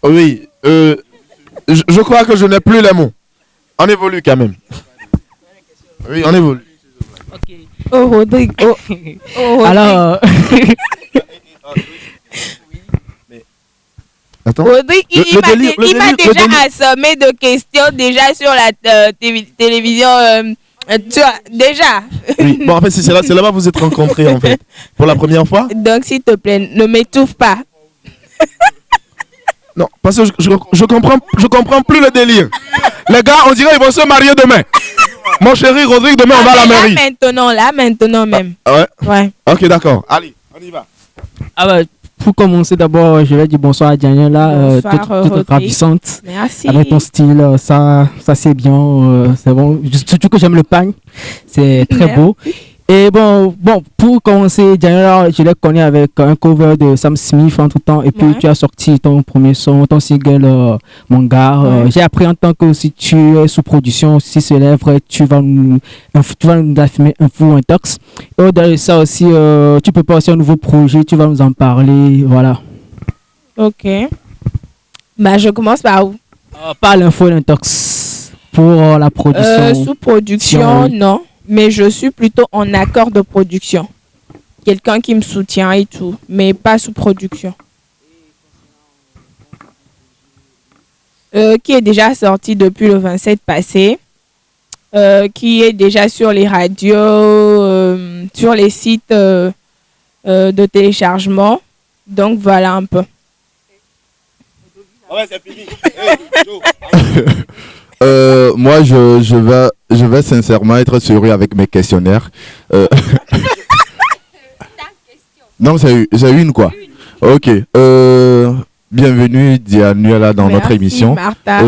oui, je crois que je n'ai plus les mots. On évolue quand même. Oui, on évolue. Oh, Rodrigue. Alors, attends. Rodrigue, il m'a déjà assommé de questions déjà sur la télévision. Tu vois, déjà. Oui, bon, en fait, c'est là-bas que vous êtes rencontrés, en fait. Pour la première fois. Donc, s'il te plaît, ne m'étouffe pas. Non, parce que je comprends plus le délire. Les gars, on dirait qu'ils vont se marier demain. Mon chéri Rodrigue, demain, on va à la mairie. Là, maintenant même. Ouais. Ouais. Ok, d'accord. Allez, on y va. Ah bah, pour commencer, d'abord, je vais dire bonsoir à Daniela, toute ravissante. Merci. Avec ton style, ça c'est bien, c'est bon. Surtout que j'aime le pagne, c'est très beau. Et bon, pour commencer, Daniela, je l'ai connu avec un cover de Sam Smith entre temps, et puis tu as sorti ton premier son, ton single Manga. J'ai appris en tant que si tu es sous production, si c'est lèvres, tu vas nous affimer Info Intox. Et au-delà de ça aussi, tu peux passer un nouveau projet, tu vas nous en parler, voilà. Ok. Bah, je commence par où? Par l'Info Intox pour la production. Sous production, non. Mais je suis plutôt en accord de production. Quelqu'un qui me soutient et tout, mais pas sous production. Qui est déjà sorti depuis le 27 passé. Qui est déjà sur les radios, sur les sites de téléchargement. Donc voilà un peu. Ouais, c'est fini. Moi, je vais sincèrement être sérieux avec mes questionnaires. Non, c'est une quoi. Ok. Bienvenue Dianuela dans notre émission. Martha.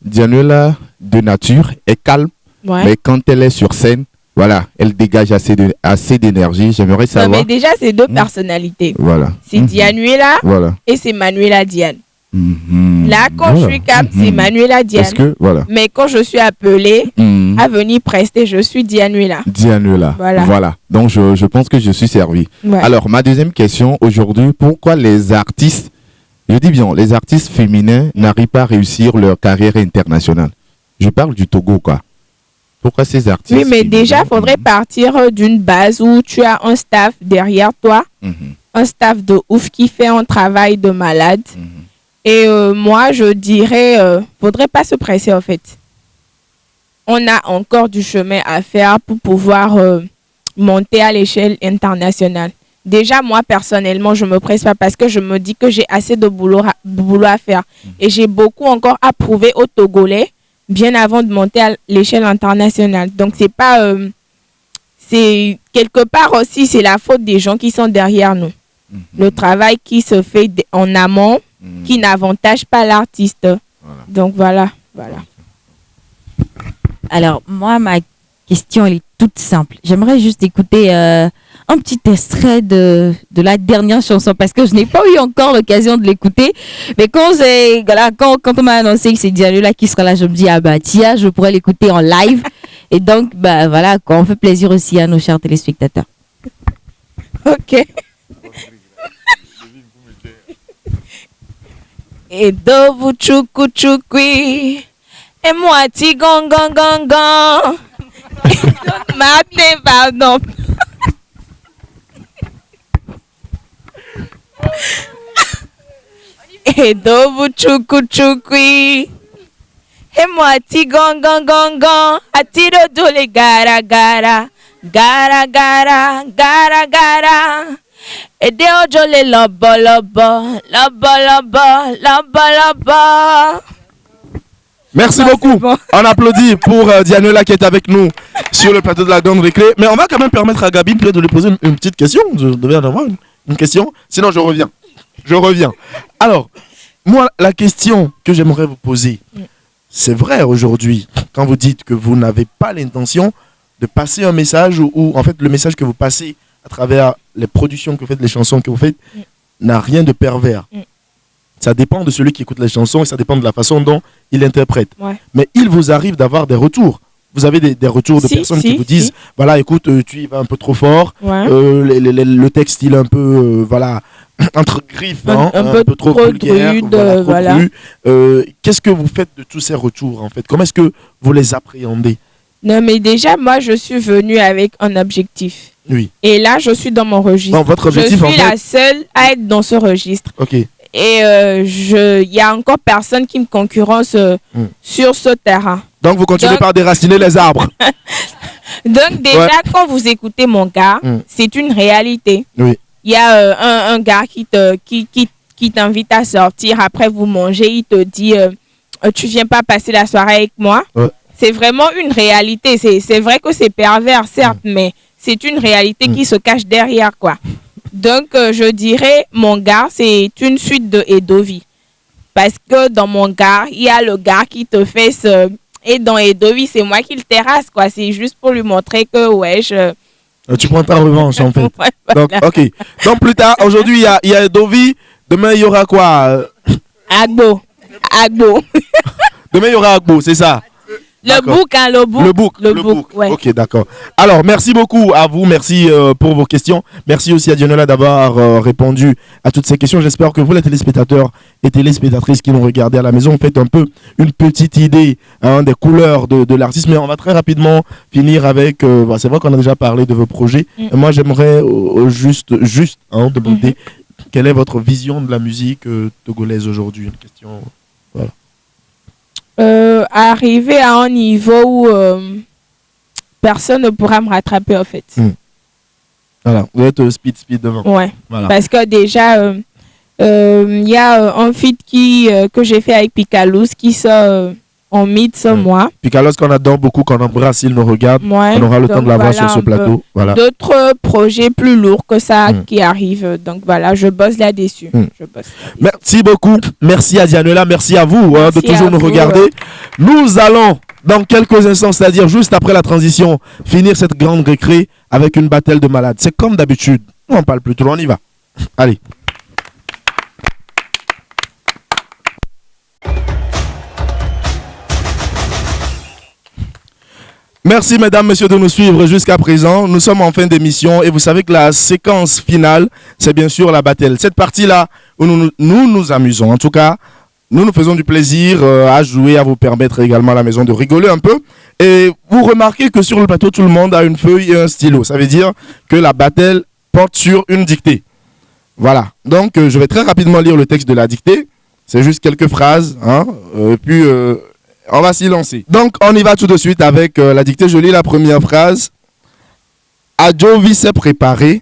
Dianuela de nature est calme, mais quand elle est sur scène, voilà, elle dégage assez d'énergie. J'aimerais savoir. Non, mais déjà, c'est deux personnalités. Voilà. C'est Dianuela voilà. Et c'est Manuela Diane. Là, quand je suis cap, c'est Manuela Diane. Parce que, voilà. Mais quand je suis appelée à venir prester, je suis Dianuela. Dianuela. Voilà. Donc, je pense que je suis servi. Ouais. Alors, ma deuxième question aujourd'hui, pourquoi les artistes, je dis bien, les artistes féminins n'arrivent pas à réussir leur carrière internationale? Je parle du Togo, quoi. Pourquoi ces artistes? Oui, mais déjà, il faudrait partir d'une base où tu as un staff derrière toi, un staff de ouf qui fait un travail de malade. Et moi, je dirais, faudrait pas se presser en fait. On a encore du chemin à faire pour pouvoir monter à l'échelle internationale. Déjà, moi, personnellement, je me presse pas parce que je me dis que j'ai assez de boulot à faire. Et j'ai beaucoup encore à prouver aux Togolais bien avant de monter à l'échelle internationale. Donc, c'est pas... c'est quelque part aussi, c'est la faute des gens qui sont derrière nous. Le travail qui se fait en amont, qui n'avantage pas l'artiste. Voilà. Donc voilà. Alors moi, ma question elle est toute simple. J'aimerais juste écouter un petit extrait de la dernière chanson parce que je n'ai pas eu encore l'occasion de l'écouter. Mais quand on m'a annoncé que c'est Dianuela qui sera là, je me dis ah bah tiens, je pourrais l'écouter en live. Et donc bah voilà, on fait plaisir aussi à nos chers téléspectateurs. Ok. Et do vous choukou choukui et moi ti gong gong gong gong. Martin, pardon. Edobu chuku chukui. Et moi, ti gong gong gong gong. Ati do le gara gara. Gara gara, gara gara. Et de ojo le lobo lobo. Lobo lobo, lobo lobo. Merci beaucoup. Bon. On applaudit pour Dianola qui est avec nous sur le plateau de la Grande Récré. Mais on va quand même permettre à Gabi peut-être de lui poser une petite question. Je devais en avoir une question. Sinon, je reviens. Alors, moi, la question que j'aimerais vous poser, c'est vrai aujourd'hui, quand vous dites que vous n'avez pas l'intention de passer un message ou en fait le message que vous passez à travers les productions que vous faites, les chansons que vous faites, n'a rien de pervers. Ça dépend de celui qui écoute les chansons et ça dépend de la façon dont il interprète. Ouais. Mais il vous arrive d'avoir des retours. Vous avez des retours de personnes qui vous disent voilà, écoute, tu y vas un peu trop fort, Ouais. le texte il est un peu voilà, entre griffes, Un peu trop trop vulgaire, rude, trop voilà. cru. Qu'est-ce que vous faites de tous ces retours en fait? Comment est-ce que vous les appréhendez? Non, mais déjà, moi, je suis venue avec un objectif. Oui. Et là, je suis dans mon registre. Bon, votre objectif, je en suis fait- la seule à être dans ce registre. Ok. Et il y a encore personne qui me concurrence sur ce terrain. Donc vous continuez Donc- par déraciner les arbres. Donc déjà, Ouais. quand vous écoutez mon gars, c'est une réalité. Oui. Il y a un gars qui t'invite à sortir, après vous mangez, il te dit tu viens pas passer la soirée avec moi. Ouais. C'est vraiment une réalité. C'est vrai que c'est pervers, certes, mais c'est une réalité qui se cache derrière, quoi. Donc, je dirais, mon gars, c'est une suite de Edovi. Parce que dans mon gars, il y a le gars qui te fait ce... Et dans Edovi, c'est moi qui le terrasse, quoi. C'est juste pour lui montrer que, ouais, Tu prends ta revanche en fait. Ouais, Donc, voilà. ok. Donc plus tard, aujourd'hui, il y a Dovi. Demain, il y aura quoi? Agbo. Demain, il y aura Agbo, c'est ça? Le D'accord. bouc, hein, le bouc. Le bouc. ouais. Ok, d'accord. Alors, merci beaucoup à vous. Merci pour vos questions. Merci aussi à Dianola d'avoir répondu à toutes ces questions. J'espère que vous, les téléspectateurs et téléspectatrices qui nous regardez à la maison, faites un peu une petite idée des couleurs de l'artiste. Mais on va très rapidement finir avec... c'est vrai qu'on a déjà parlé de vos projets. Et moi, j'aimerais juste demander quelle est votre vision de la musique togolaise aujourd'hui. Une question... Voilà. Arriver à un niveau où personne ne pourra me rattraper, en fait. Voilà, vous êtes speed devant. Ouais. Voilà. Parce que déjà, il y a un feat que j'ai fait avec Picalous qui sort en mid ce mois. Puis Carlos, qu'on adore beaucoup, qu'on embrasse, il nous regarde, Ouais, on aura le donc temps de l'avoir voilà sur ce un peu. plateau. Voilà. D'autres projets plus lourds que ça qui arrivent. Donc voilà, je bosse là-dessus. Je bosse. Merci beaucoup. Merci à Dianola. Merci à vous de Merci toujours à nous vous, regarder. Nous allons, dans quelques instants, c'est-à-dire juste après la transition, finir cette grande récré avec une battelle de malades. C'est comme d'habitude. On n'en parle plus trop, on y va. Allez. Merci mesdames, messieurs de nous suivre jusqu'à présent. Nous sommes en fin d'émission et vous savez que la séquence finale, c'est bien sûr la battle. Cette partie-là où nous nous amusons. En tout cas, nous nous faisons du plaisir à jouer, à vous permettre également à la maison de rigoler un peu. Et vous remarquez que sur le plateau, tout le monde a une feuille et un stylo. Ça veut dire que la battle porte sur une dictée. Voilà. Donc, je vais très rapidement lire le texte de la dictée. C'est juste quelques phrases. Et puis... on va s'y lancer. Donc, on y va tout de suite avec la dictée. Je lis la première phrase. Adjovi s'est préparé.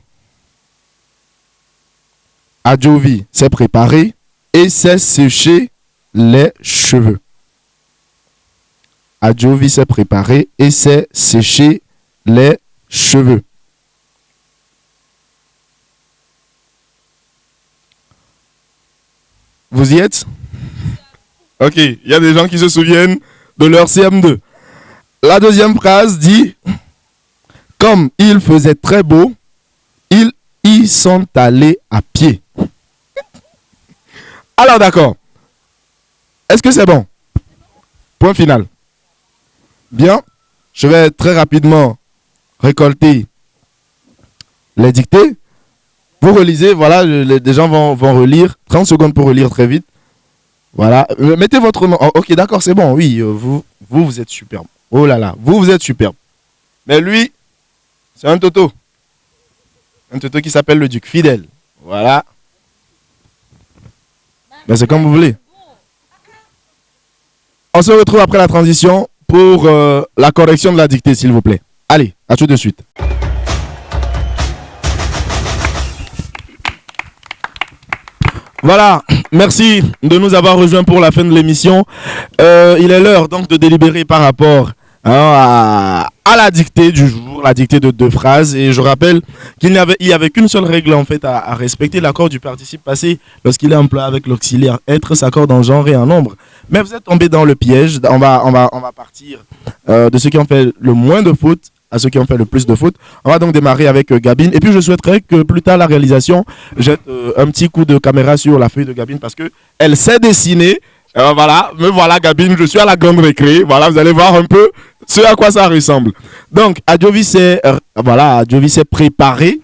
Adjovi s'est préparé et s'est séché les cheveux. Adjovi s'est préparé et s'est séché les cheveux. Vous y êtes? Ok, il y a des gens qui se souviennent de leur CM2. La deuxième phrase dit « Comme il faisait très beau, ils y sont allés à pied. » Alors d'accord. Est-ce que c'est bon? Point final. Bien, je vais très rapidement récolter les dictées. Vous relisez, voilà, les gens vont relire. 30 secondes pour relire très vite. Voilà, mettez votre nom. Oh, ok, d'accord, c'est bon. Oui, vous êtes superbe. Oh là là, vous êtes superbe. Mais lui, c'est un toto. Un toto qui s'appelle le Duc Fidèle. Voilà. Ben, c'est comme vous voulez. On se retrouve après la transition pour la correction de la dictée, s'il vous plaît. Allez, à tout de suite. Voilà, merci de nous avoir rejoints pour la fin de l'émission. Il est l'heure donc de délibérer par rapport à la dictée du jour, la dictée de 2 phrases. Et je rappelle qu'il n'y avait qu'une seule règle en fait à respecter. L'accord du participe passé lorsqu'il est employé avec l'auxiliaire être s'accorde en genre et en nombre. Mais vous êtes tombé dans le piège. On va partir de ceux qui ont fait le moins de fautes à ceux qui ont fait le plus de fautes. On va donc démarrer avec Gabine. Et puis je souhaiterais que plus tard la réalisation jette un petit coup de caméra sur la feuille de Gabine parce que elle sait dessiner. Voilà, me voilà Gabine, je suis à la grande récré. Voilà, vous allez voir un peu ce à quoi ça ressemble. Donc Adjovi s'est préparé.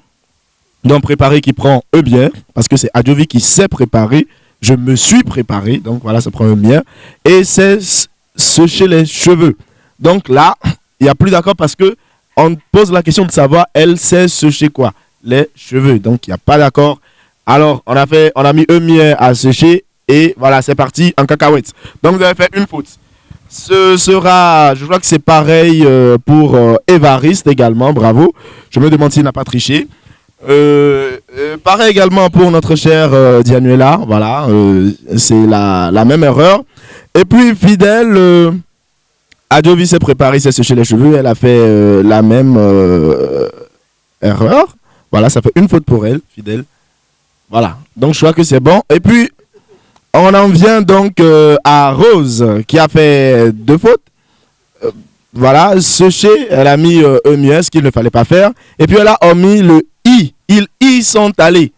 Donc préparé qui prend E bien parce que c'est Adjovi qui s'est préparé. Je me suis préparé. Donc voilà, ça prend E bien. Et c'est sécher les cheveux. Donc là, il n'y a plus d'accord parce que on pose la question de savoir, elle sait sécher quoi? Les cheveux. Donc, il n'y a pas d'accord. Alors, on a mis un mien à sécher et voilà, c'est parti en cacahuète. Donc, vous avez fait une faute. Ce sera, je crois que c'est pareil pour Évariste également, bravo. Je me demande s'il n'a pas triché. Pareil également pour notre chère Dianuela, voilà, c'est la même erreur. Et puis, Fidèle... Adjovi s'est préparé, s'est séché les cheveux, elle a fait la même erreur. Voilà, ça fait une faute pour elle, Fidèle. Voilà, donc je crois que c'est bon. Et puis, on en vient donc à Rose, qui a fait 2 fautes. Voilà, séché, elle a mis mieux, ce qu'il ne fallait pas faire. Et puis, elle a omis le I. Ils y sont allés.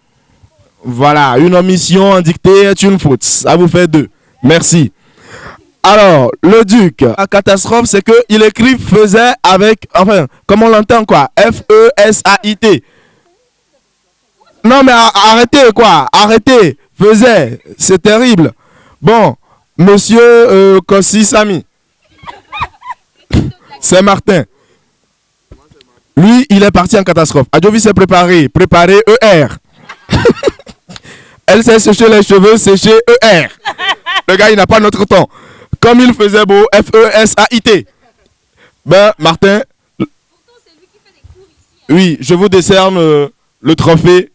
Voilà, une omission en dictée est une faute. Ça vous fait 2. Merci. Alors, le duc, la catastrophe, c'est qu'il écrit faisait avec, enfin, comme on l'entend quoi, F-E-S-A-I-T. Non mais arrêtez quoi, arrêtez, faisait, c'est terrible. Bon, monsieur Kossi Sami, c'est Martin. Lui, il est parti en catastrophe. Adjovi s'est préparé ER. Elle s'est séché les cheveux, séché ER. Le gars, il n'a pas notre temps. Comme il faisait beau, F-E-S-A-I-T. Ben, Martin. Oui, je vous décerne le trophée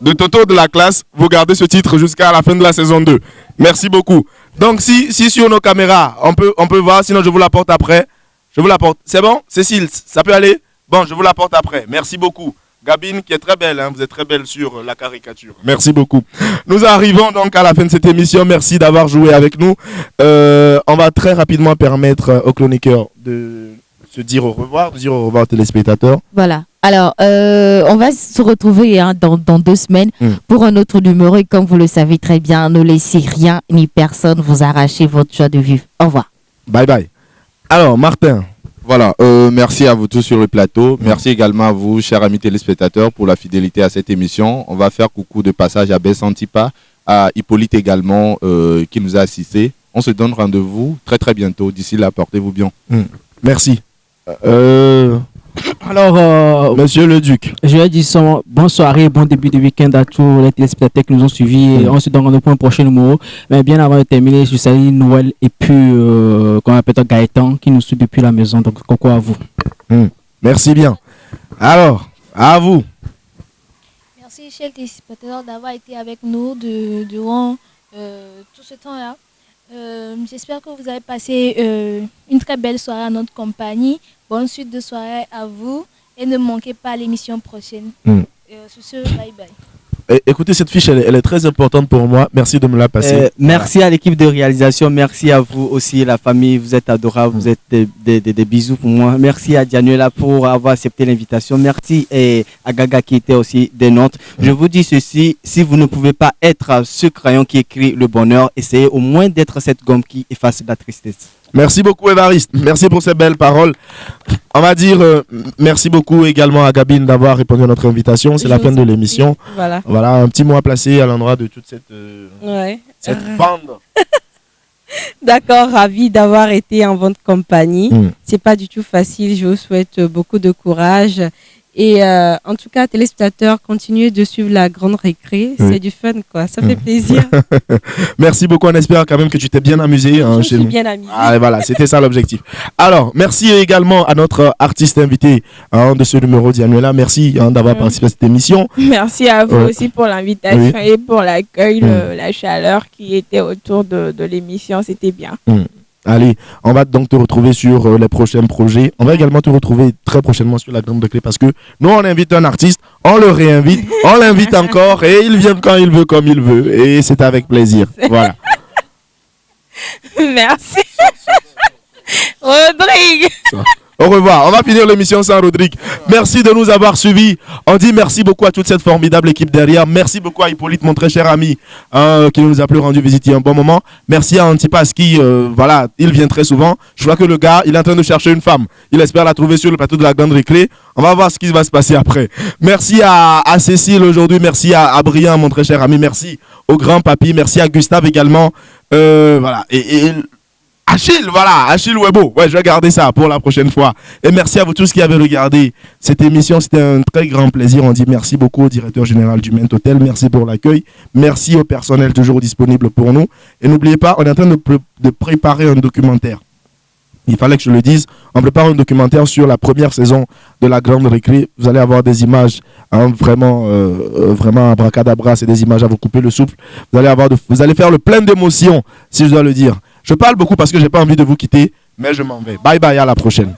de Toto de la classe. Vous gardez ce titre jusqu'à la fin de la saison 2. Merci beaucoup. Donc, si sur nos caméras, on peut voir, sinon je vous l'apporte après. Je vous l'apporte. C'est bon, Cécile, ça peut aller? Bon, je vous l'apporte après. Merci beaucoup. Gabine, qui est très belle, hein, vous êtes très belle sur la caricature. Merci beaucoup. Nous arrivons donc à la fin de cette émission. Merci d'avoir joué avec nous. On va très rapidement permettre aux chroniqueurs de se dire au revoir, aux téléspectateurs. Voilà. Alors, on va se retrouver dans 2 semaines pour un autre numéro. Et comme vous le savez très bien, ne laissez rien ni personne vous arracher votre joie de vivre. Au revoir. Bye bye. Alors, Martin. Voilà, merci à vous tous sur le plateau. Merci également à vous, chers amis téléspectateurs, pour la fidélité à cette émission. On va faire coucou de passage à Bess Antipa, à Hippolyte également, qui nous a assistés. On se donne rendez-vous très très bientôt. D'ici là, portez-vous bien. Merci. Alors, Monsieur le Duc. Je vais dire bonne soirée, bon début de week-end à tous les téléspectateurs qui nous ont suivis. Et on se donne rendez-vous pour un prochain numéro. Mais bien avant de terminer, je salue Noël et puis, comment on appelle Gaëtan qui nous suit depuis la maison. Donc, coucou à vous. Merci bien. Alors, à vous. Merci, chers téléspectateurs, d'avoir été avec nous durant tout ce temps-là. J'espère que vous avez passé une très belle soirée à notre compagnie. Bonne suite de soirée à vous et ne manquez pas l'émission prochaine. Sur ce, bye bye. Écoutez, cette fiche, elle est très importante pour moi. Merci de me la passer. Merci à l'équipe de réalisation. Merci à vous aussi, la famille. Vous êtes adorables. Vous êtes des bisous pour moi. Merci à Dianuela pour avoir accepté l'invitation. Merci à Gaga qui était aussi des nôtres. Je vous dis ceci, si vous ne pouvez pas être ce crayon qui écrit le bonheur, essayez au moins d'être cette gomme qui efface la tristesse. Merci beaucoup Évariste, merci pour ces belles paroles. On va dire merci beaucoup également à Gabine d'avoir répondu à notre invitation. C'est la fin de l'émission. Voilà, un petit mot à placer à l'endroit de toute cette bande. D'accord, ravi d'avoir été en votre compagnie. C'est pas du tout facile, je vous souhaite beaucoup de courage Et en tout cas, téléspectateurs, continuez de suivre la grande récré. C'est du fun, quoi. Ça fait plaisir. Merci beaucoup. On espère quand même que tu t'es bien amusé. Je suis bien amusé. Ah, voilà, c'était ça l'objectif. Alors, merci également à notre artiste invité de ce numéro d'Yanuela. Merci d'avoir participé à cette émission. Merci à vous aussi pour l'invitation et pour l'accueil, la chaleur qui était autour de l'émission. C'était bien. Allez, on va donc te retrouver sur les prochains projets. On va également te retrouver très prochainement sur la grande récré parce que nous, on invite un artiste, on le réinvite, on l'invite encore et il vient quand il veut, comme il veut. Et c'est avec plaisir. Voilà. Merci. Rodrigue. Au revoir. On va finir l'émission sans Rodrigue. Merci de nous avoir suivis. On dit merci beaucoup à toute cette formidable équipe derrière. Merci beaucoup à Hippolyte, mon très cher ami, qui nous a plus rendu visite il y a un bon moment. Merci à Antipas qui, voilà, il vient très souvent. Je crois que le gars, il est en train de chercher une femme. Il espère la trouver sur le plateau de la grande récré. On va voir ce qui va se passer après. Merci à Cécile aujourd'hui. Merci à Brian, mon très cher ami. Merci au grand papy. Merci à Gustave également. Voilà. Et Achille, voilà, Achille Webo. Ouais, je vais garder ça pour la prochaine fois. Et merci à vous tous qui avez regardé cette émission. C'était un très grand plaisir. On dit merci beaucoup au directeur général du Ment Hotel. Merci pour l'accueil. Merci au personnel toujours disponible pour nous. Et n'oubliez pas, on est en train de préparer un documentaire. Il fallait que je le dise. On prépare un documentaire sur la première saison de la grande récré. Vous allez avoir des images vraiment abracadabra. C'est des images à vous couper le souffle. Vous allez faire le plein d'émotions, si je dois le dire. Je parle beaucoup parce que je n'ai pas envie de vous quitter, mais je m'en vais. Bye bye, à la prochaine.